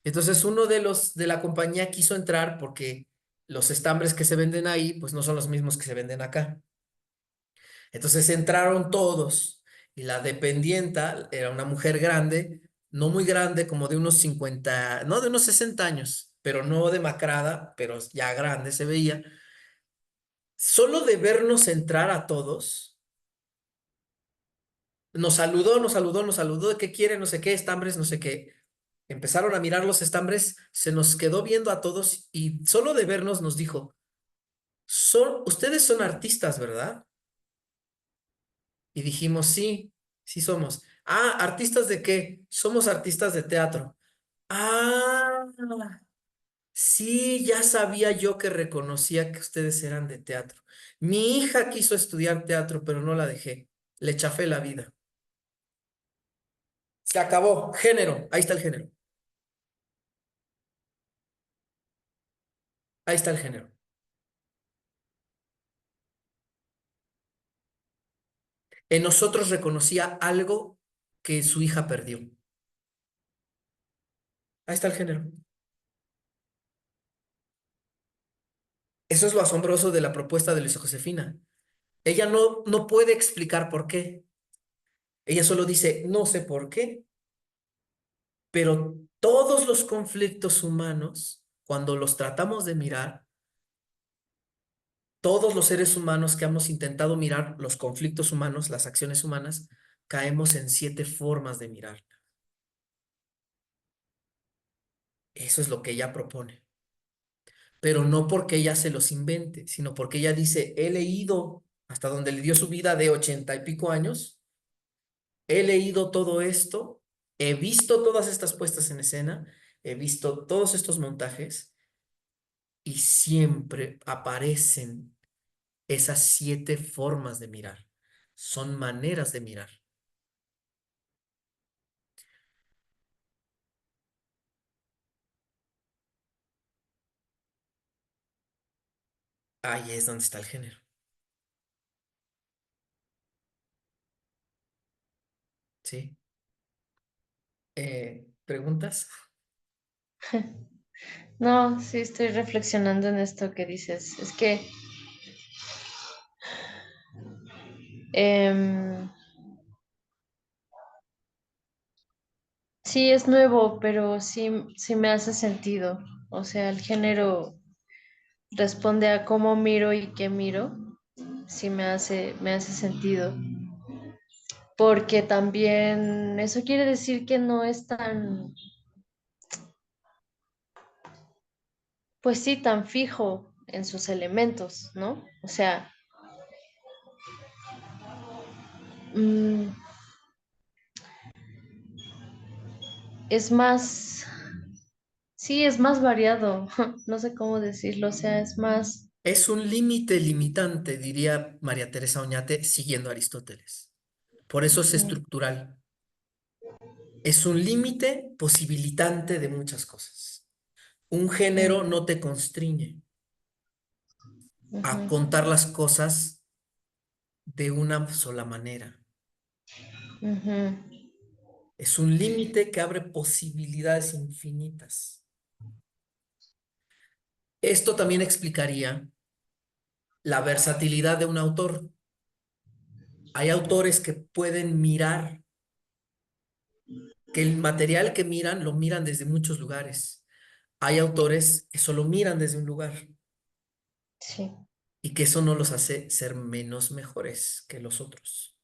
Entonces uno de la compañía quiso entrar porque los estambres que se venden ahí pues no son los mismos que se venden acá. Entonces entraron todos y la dependienta era una mujer grande, no muy grande, como de unos 50, no, de unos 60 años, pero no demacrada, pero ya grande se veía. Solo de vernos entrar a todos, nos saludó, ¿de qué quiere? No sé qué, estambres, no sé qué. Empezaron a mirar los estambres, se nos quedó viendo a todos y solo de vernos nos dijo, ustedes son artistas, ¿verdad? Y dijimos, sí, sí somos. Ah, ¿artistas de qué? Somos artistas de teatro. Ah, sí, ya sabía yo que reconocía que ustedes eran de teatro. Mi hija quiso estudiar teatro, pero no la dejé. Le chafé la vida. Se acabó. Género. Ahí está el género. Ahí está el género. En nosotros reconocía algo que su hija perdió. Ahí está el género. Eso es lo asombroso de la propuesta de Luisa Josefina. Ella no puede explicar por qué. Ella solo dice, no sé por qué, pero todos los conflictos humanos, cuando los tratamos de mirar, todos los seres humanos que hemos intentado mirar los conflictos humanos, las acciones humanas, caemos en 7 formas de mirar. Eso es lo que ella propone. Pero no porque ella se los invente, sino porque ella dice, he leído hasta donde le dio su vida de 80 y pico años, he leído todo esto, he visto todas estas puestas en escena, he visto todos estos montajes y siempre aparecen esas 7 formas de mirar. Son maneras de mirar. Ahí es donde está el género. ¿Sí? ¿Preguntas? No, sí estoy reflexionando en esto que dices. Es que em, sí es nuevo, pero sí me hace sentido. O sea, el género responde a cómo miro y qué miro. Sí me hace sentido. Porque también eso quiere decir que no es tan, pues sí, tan fijo en sus elementos, ¿no? O sea, mm, es más, sí, es más variado, no sé cómo decirlo, o sea, es más, Es un límite limitante, diría María Teresa Oñate, siguiendo a Aristóteles. Por eso es mm, estructural. Es un límite posibilitante de muchas cosas. Un género mm, no te constriñe a ujú, contar las cosas de una sola manera. ujú, Es un límite que abre posibilidades infinitas. Esto también explicaría la versatilidad de un autor. Hay autores que pueden mirar, que el material que miran lo miran desde muchos lugares. Hay autores que solo miran desde un lugar sí, y que eso no los hace ser menos mejores que los otros.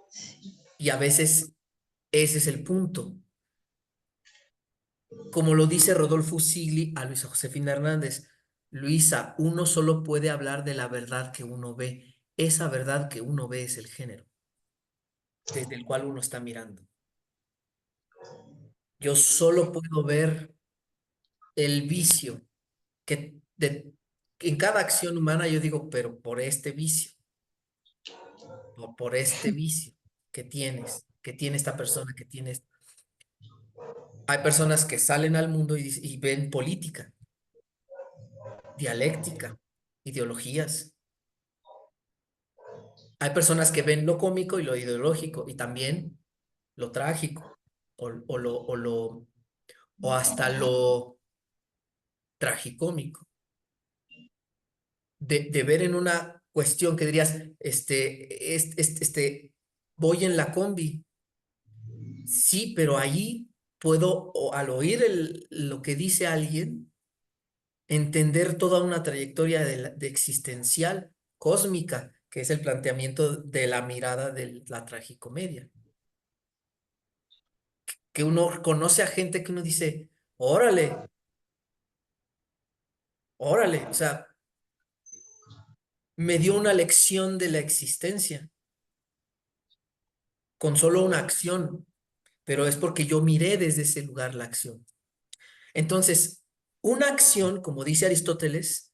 sí, Y a veces ese es el punto. Como lo dice Rodolfo Sigli a Luisa Josefina Hernández, Luisa, uno solo puede hablar de la verdad que uno ve. Esa verdad que uno ve es el género desde el cual uno está mirando. Yo solo puedo ver el vicio en cada acción humana yo digo, pero por este vicio, o por este vicio que tiene esta persona, que tiene... Hay personas que salen al mundo y ven política, dialéctica, ideologías. Hay personas que ven lo cómico y lo ideológico y también lo trágico o hasta lo tragicómico. De ver en una cuestión que dirías, voy en la combi Sí, pero ahí puedo, al oír lo que dice alguien, entender toda una trayectoria de existencial, cósmica, que es el planteamiento de la mirada de la tragicomedia. Que uno conoce a gente que uno dice, órale, órale, o sea, me dio una lección de la existencia con solo una acción, pero es porque yo miré desde ese lugar la acción. Entonces, una acción, como dice Aristóteles,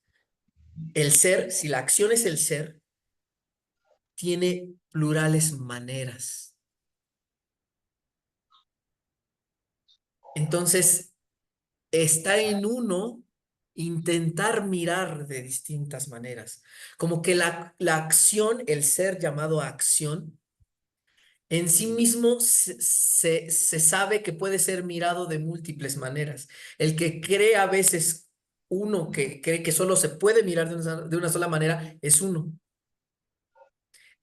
el ser, si la acción es el ser, tiene plurales maneras. Entonces, está en uno intentar mirar de distintas maneras. Como que la acción, el ser llamado acción, en sí mismo se sabe que puede ser mirado de múltiples maneras. El que cree a veces, uno que cree que solo se puede mirar de una sola manera, es uno.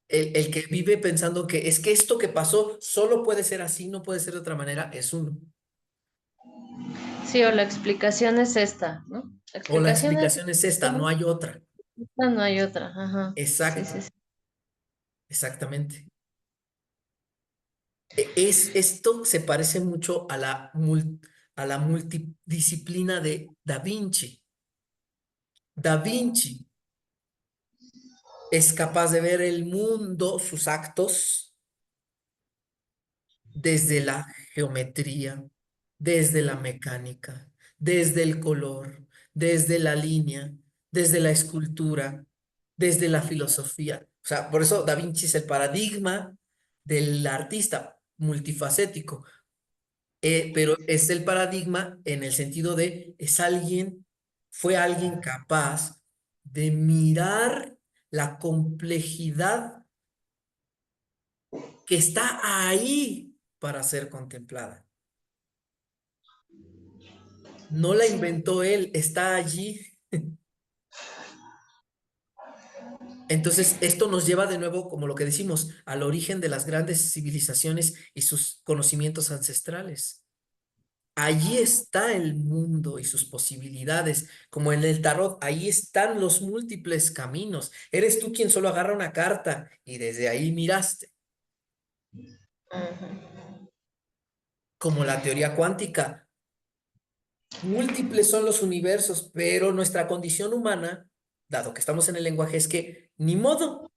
El que vive pensando que es que esto que pasó solo puede ser así, no puede ser de otra manera, es uno. Sí, o la explicación es esta, ¿no? La O la explicación es explicación es esta, no hay otra. esta, no hay otra. Ajá. Sí, Exacto, sí, sí. exactamente. Esto se parece mucho a la multidisciplina de Da Vinci. Da Vinci es capaz de ver el mundo, sus actos, desde la geometría, desde la mecánica, desde el color, desde la línea, desde la escultura, desde la filosofía. O sea, por eso Da Vinci es el paradigma del artista multifacético. Pero es el paradigma en el sentido de fue alguien capaz de mirar la complejidad que está ahí para ser contemplada. No la Sí. inventó él, está allí. Entonces, esto nos lleva de nuevo, como lo que decimos, al origen de las grandes civilizaciones y sus conocimientos ancestrales. Allí está el mundo y sus posibilidades, como en el tarot, ahí están los múltiples caminos. Eres tú quien solo agarra una carta y desde ahí miraste, Ujú. como la teoría cuántica. Múltiples son los universos, pero nuestra condición humana, dado que estamos en el lenguaje, es que ni modo,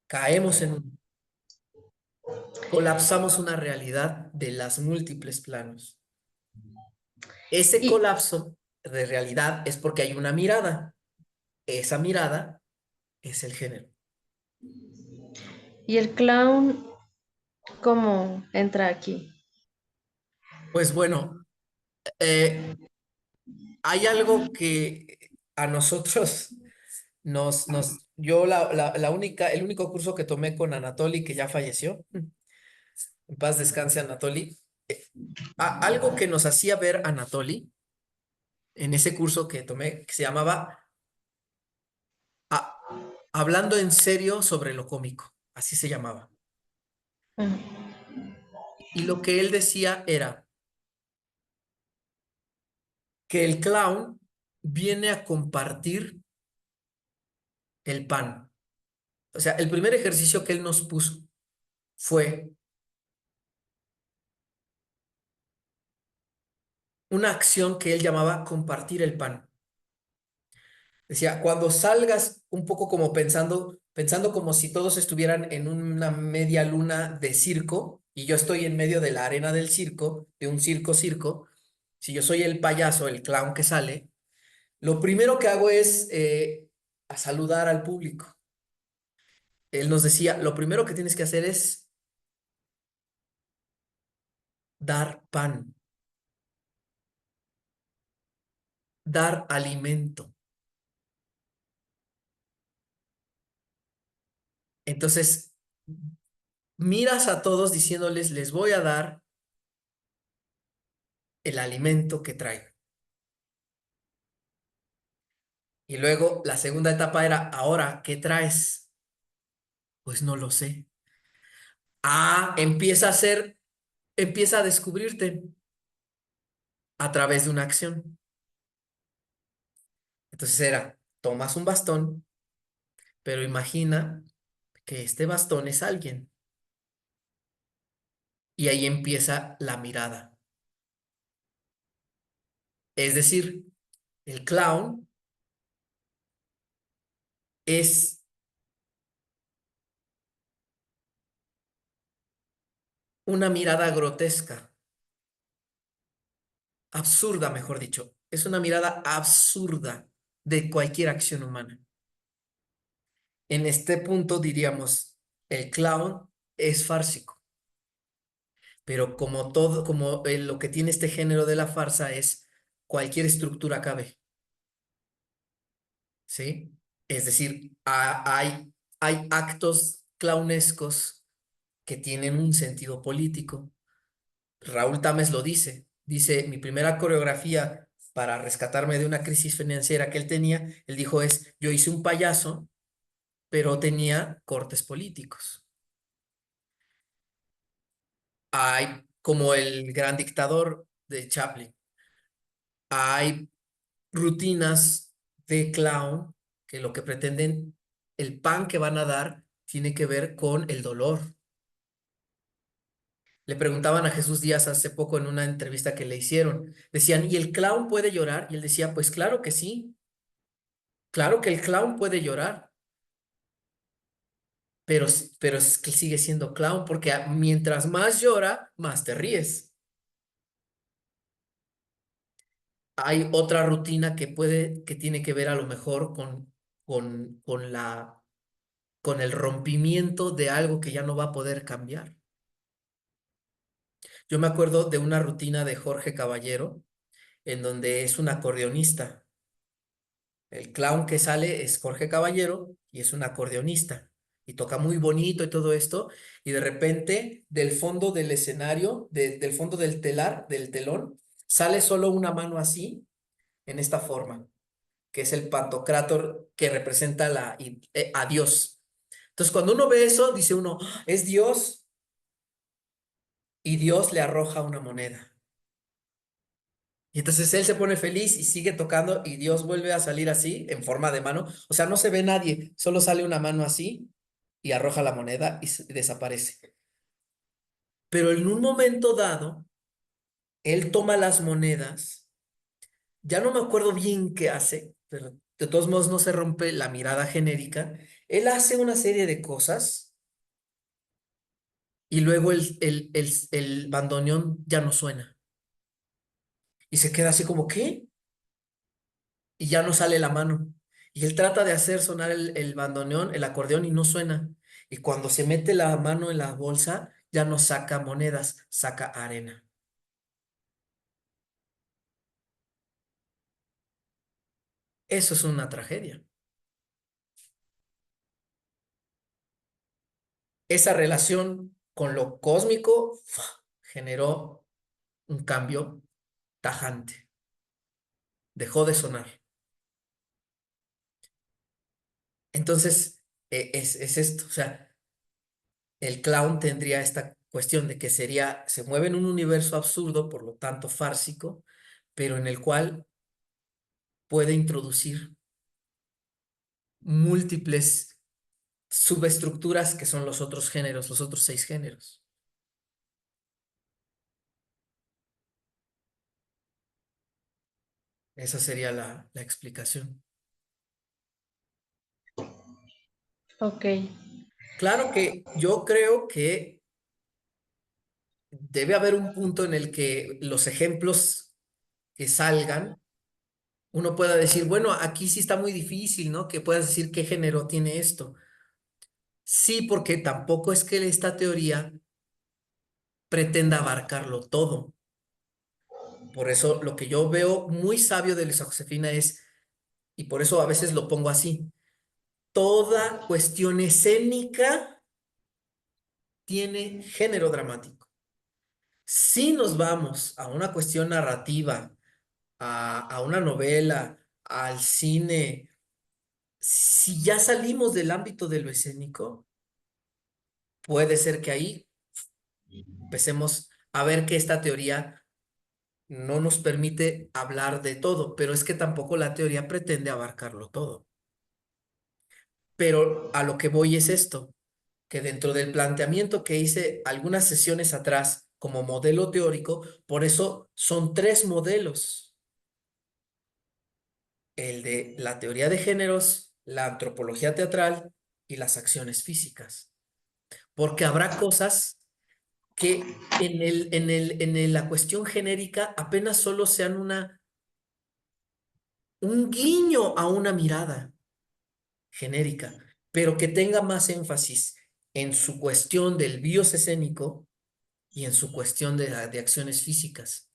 caemos en uno, colapsamos una realidad de las múltiples planos. Ese Y, colapso de realidad es porque hay una mirada. Esa mirada es el género. y el clown, ¿cómo entra aquí? Pues bueno, eh, hay algo que a nosotros yo la única, el único curso que tomé con Anatoly, que ya falleció, en paz descanse Anatoly, algo que nos hacía ver Anatoly en ese curso que tomé, que se llamaba a- Hablando en serio sobre lo cómico, así se llamaba. Ujú. Y lo que él decía era que el clown viene a compartir el pan. O sea, el primer ejercicio que él nos puso fue una acción que él llamaba compartir el pan. Decía, cuando salgas un poco como pensando como si todos estuvieran en una media luna de circo y yo estoy en medio de la arena del circo, de un circo, si yo soy el payaso, el clown que sale, lo primero que hago es a saludar al público. Él nos decía, lo primero que tienes que hacer es dar pan, dar alimento. Entonces, miras a todos diciéndoles, les voy a dar el alimento que traigo. Y luego la segunda etapa era, ahora, ¿qué traes? Pues no lo sé. Ah, empieza a hacer. empieza a descubrirte a través de una acción. Entonces era, tomas un bastón, pero imagina que este bastón es alguien. Y ahí empieza la mirada. Es decir, el clown es una mirada grotesca, absurda, mejor dicho. Es una mirada absurda de cualquier acción humana. En este punto diríamos, el clown es fársico, pero como todo, como lo que tiene este género de la farsa es cualquier estructura cabe, ¿sí? Es decir, hay actos clownescos que tienen un sentido político. Raúl Tames lo dice, mi primera coreografía para rescatarme de una crisis financiera que él tenía, él dijo yo hice un payaso, pero tenía cortes políticos. Hay, como el gran dictador de Chaplin, hay rutinas de clown que lo que pretenden, el pan que van a dar, tiene que ver con el dolor. Le preguntaban a Jesús Díaz hace poco en una entrevista que le hicieron, decían, ¿y el clown puede llorar? Y él decía, pues claro que sí, claro que el clown puede llorar, pero es que sigue siendo clown porque mientras más llora, más te ríes. Hay otra rutina que tiene que ver a lo mejor con el rompimiento de algo que ya no va a poder cambiar. Yo me acuerdo de una rutina de Jorge Caballero en donde es un acordeonista. El clown que sale es Jorge Caballero y es un acordeonista y toca muy bonito y todo esto y de repente del fondo del escenario, del fondo del telar, del telón, sale solo una mano así, en esta forma, que es el pantocrátor que representa a Dios. Entonces cuando uno ve eso, dice uno, "Ah, es Dios", y Dios le arroja una moneda. Y entonces él se pone feliz y sigue tocando y Dios vuelve a salir así, en forma de mano. O sea, no se ve nadie, solo sale una mano así y arroja la moneda y desaparece. Pero en un momento dado, él toma las monedas, ya no me acuerdo bien qué hace, pero de todos modos no se rompe la mirada genérica. Él hace una serie de cosas y luego el bandoneón ya no suena. Y se queda así como, ¿qué? Y ya no sale la mano. Y él trata de hacer sonar el bandoneón, el acordeón y no suena. Y cuando se mete la mano en la bolsa, ya no saca monedas, saca arena. Eso es una tragedia. Esa relación con lo cósmico generó un cambio tajante. Dejó de sonar. Entonces, es esto. O sea, el clown tendría esta cuestión de que se mueve en un universo absurdo, por lo tanto fársico, pero en el cual puede introducir múltiples subestructuras que son los otros géneros, los otros 6 géneros. Esa sería la explicación. Ok, Claro que yo creo que debe haber un punto en el que los ejemplos que salgan, uno pueda decir, bueno, aquí sí está muy difícil, ¿no? Que puedas decir qué género tiene esto. Sí, porque tampoco es que esta teoría pretenda abarcarlo todo. Por eso lo que yo veo muy sabio de Luisa Josefina es, y por eso a veces lo pongo así, toda cuestión escénica tiene género dramático. Si nos vamos a una cuestión narrativa, a una novela, al cine, si ya salimos del ámbito de lo escénico, puede ser que ahí empecemos a ver que esta teoría no nos permite hablar de todo, pero es que tampoco la teoría pretende abarcarlo todo. Pero a lo que voy es esto, que dentro del planteamiento que hice algunas sesiones atrás como modelo teórico, por eso son tres modelos: el de la teoría de géneros, la antropología teatral y las acciones físicas, porque habrá cosas que la cuestión genérica apenas solo sean un guiño a una mirada genérica, pero que tenga más énfasis en su cuestión del bios escénico y en su cuestión de acciones físicas.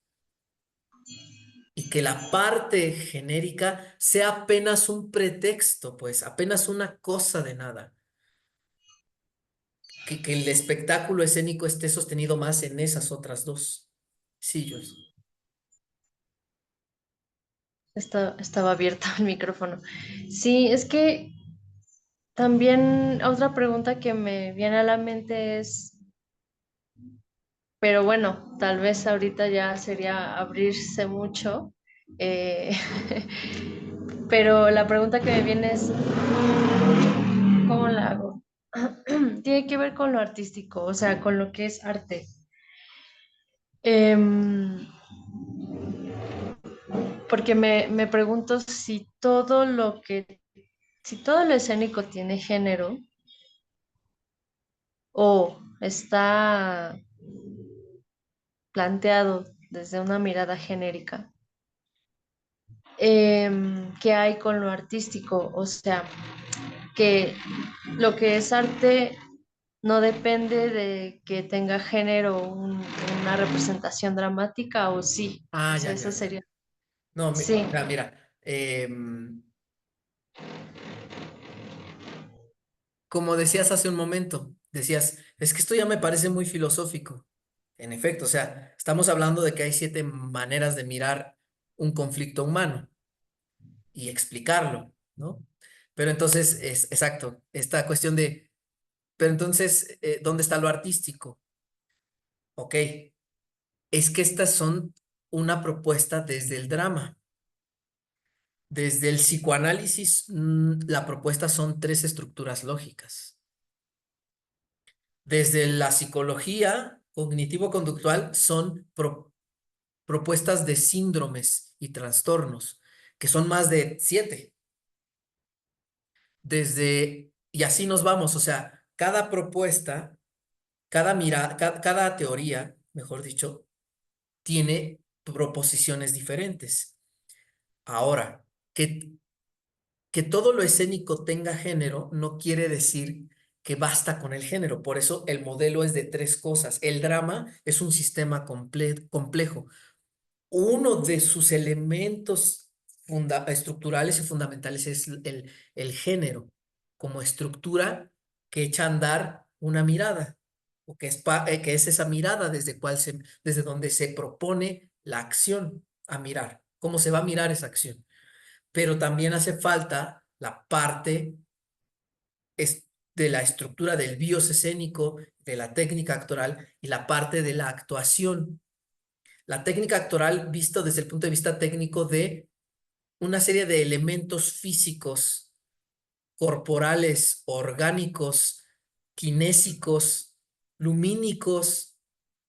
Y que la parte genérica sea apenas un pretexto, pues apenas una cosa de nada. Que el espectáculo escénico esté sostenido más en esas otras dos. Sí, Joyce. Estaba abierto el micrófono. Sí, es que también otra pregunta que me viene a la mente es, pero bueno, tal vez ahorita ya sería abrirse mucho, eh, pero la pregunta que me viene es, ¿cómo la hago? Tiene que ver con lo artístico, o sea, con lo que es arte. Em, Porque me pregunto si todo lo escénico tiene género o está planteado desde una mirada genérica. ¿Qué hay con lo artístico? O sea, que lo que es arte no depende de que tenga género una representación dramática o sí. O Ah, sea, ya, eso ya, ya. sería. No, Sí, mira, mira, como decías hace un momento, decías, es que esto ya me parece muy filosófico. En efecto, o sea, estamos hablando de que hay 7 maneras de mirar un conflicto humano y explicarlo, ¿no? Pero entonces, es exacto, esta cuestión de, pero entonces, ¿dónde está lo artístico? Ok, es que estas son una propuesta desde el drama. Desde el psicoanálisis, la propuesta son tres estructuras lógicas. Desde la psicología cognitivo-conductual son propuestas de síndromes y trastornos, que son más de 7. Y así nos vamos, o sea, cada propuesta, cada teoría, mejor dicho, tiene proposiciones diferentes. Ahora, que, que todo lo escénico tenga género no quiere decir que basta con el género. Por eso el modelo es de tres cosas. El drama es un sistema complejo. Uno de sus elementos estructurales y fundamentales es el género, como estructura que echa a andar una mirada, o que es esa mirada desde donde se propone la acción a mirar, cómo se va a mirar esa acción. Pero también hace falta la parte de la estructura del bios escénico, de la técnica actoral y la parte de la actuación. La técnica actoral visto desde el punto de vista técnico de una serie de elementos físicos, corporales, orgánicos, kinésicos, lumínicos,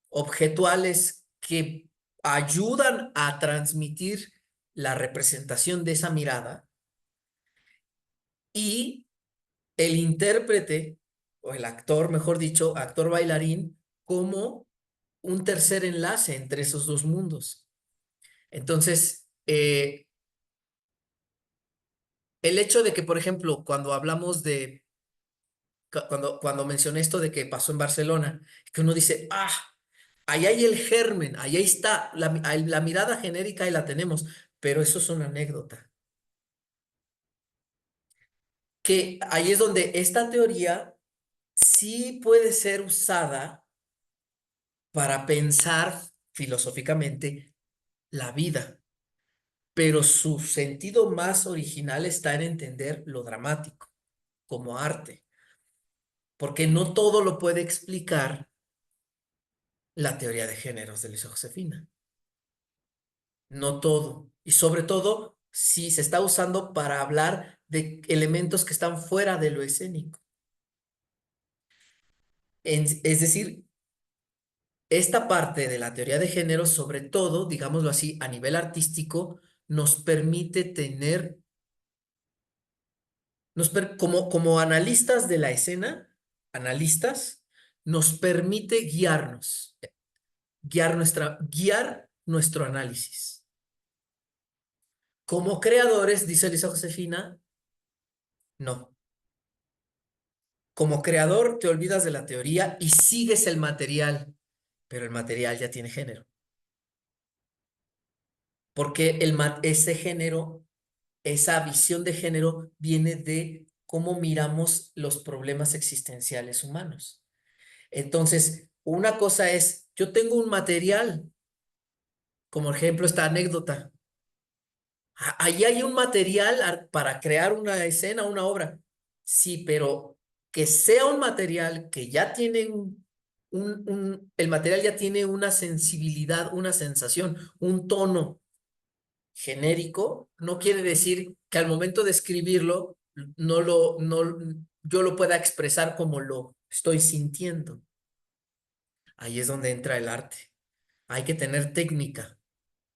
objetuales que ayudan a transmitir la representación de esa mirada, y el intérprete o el actor, mejor dicho, actor bailarín, como un tercer enlace entre esos dos mundos. Entonces, el hecho de que, por ejemplo, cuando mencioné esto de que pasó en Barcelona, que uno dice, ahí hay el germen, ahí está, la mirada genérica y la tenemos, pero eso es una anécdota. Que ahí es donde esta teoría sí puede ser usada para pensar filosóficamente la vida, pero su sentido más original está en entender lo dramático como arte, porque no todo lo puede explicar la teoría de géneros de Luisa Josefina. No todo. Y sobre todo si se está usando para hablar de elementos que están fuera de lo escénico. Es decir, esta parte de la teoría de género, sobre todo, digámoslo así, a nivel artístico, nos permite tener, como analistas de la escena, analistas, nos permite guiar nuestro análisis. Como creadores, dice Elisa Josefina, no. Como creador te olvidas de la teoría y sigues el material, pero el material ya tiene género, porque ese género, esa visión de género viene de cómo miramos los problemas existenciales humanos. Entonces, una cosa es, yo tengo un material, como ejemplo esta anécdota. Ahí hay un material para crear una escena, una obra. Sí, pero que sea un material que ya tiene el material ya tiene una sensibilidad, una sensación, un tono genérico, no quiere decir que al momento de escribirlo no, yo lo pueda expresar como lo estoy sintiendo. Ahí es donde entra el arte. Hay que tener técnica.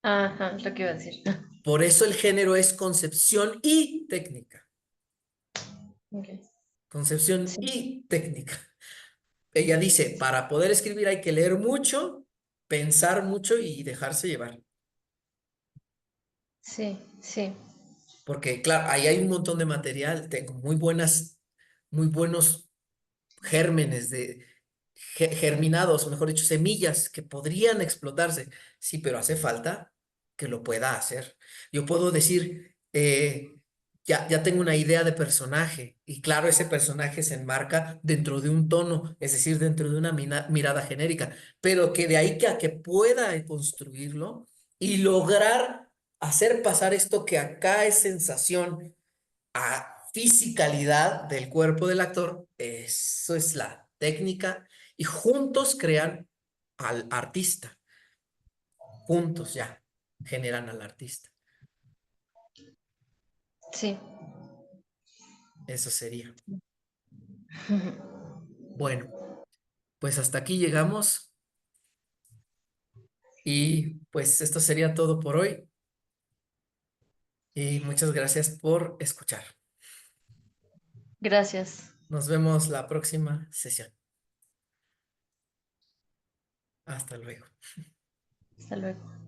Ajá, lo que iba a decir. Por eso el género es concepción y técnica. Ok. Concepción Sí, y técnica. Ella dice, para poder escribir hay que leer mucho, pensar mucho y dejarse llevar. sí, sí. Porque, claro, ahí hay un montón de material, tengo muy buenos gérmenes germinados, mejor dicho, semillas que podrían explotarse. Sí, pero hace falta que lo pueda hacer. Yo puedo decir, ya tengo una idea de personaje y claro, ese personaje se enmarca dentro de un tono, es decir, dentro de una mirada genérica, pero que de ahí que a que pueda construirlo y lograr hacer pasar esto que acá es sensación a fisicalidad del cuerpo del actor, eso es la técnica, y juntos crean al artista, juntos ya generan al artista. Sí. Eso sería. Bueno, pues hasta aquí llegamos y pues esto sería todo por hoy y muchas gracias por escuchar. Gracias. Nos vemos la próxima sesión. Hasta luego. Hasta luego.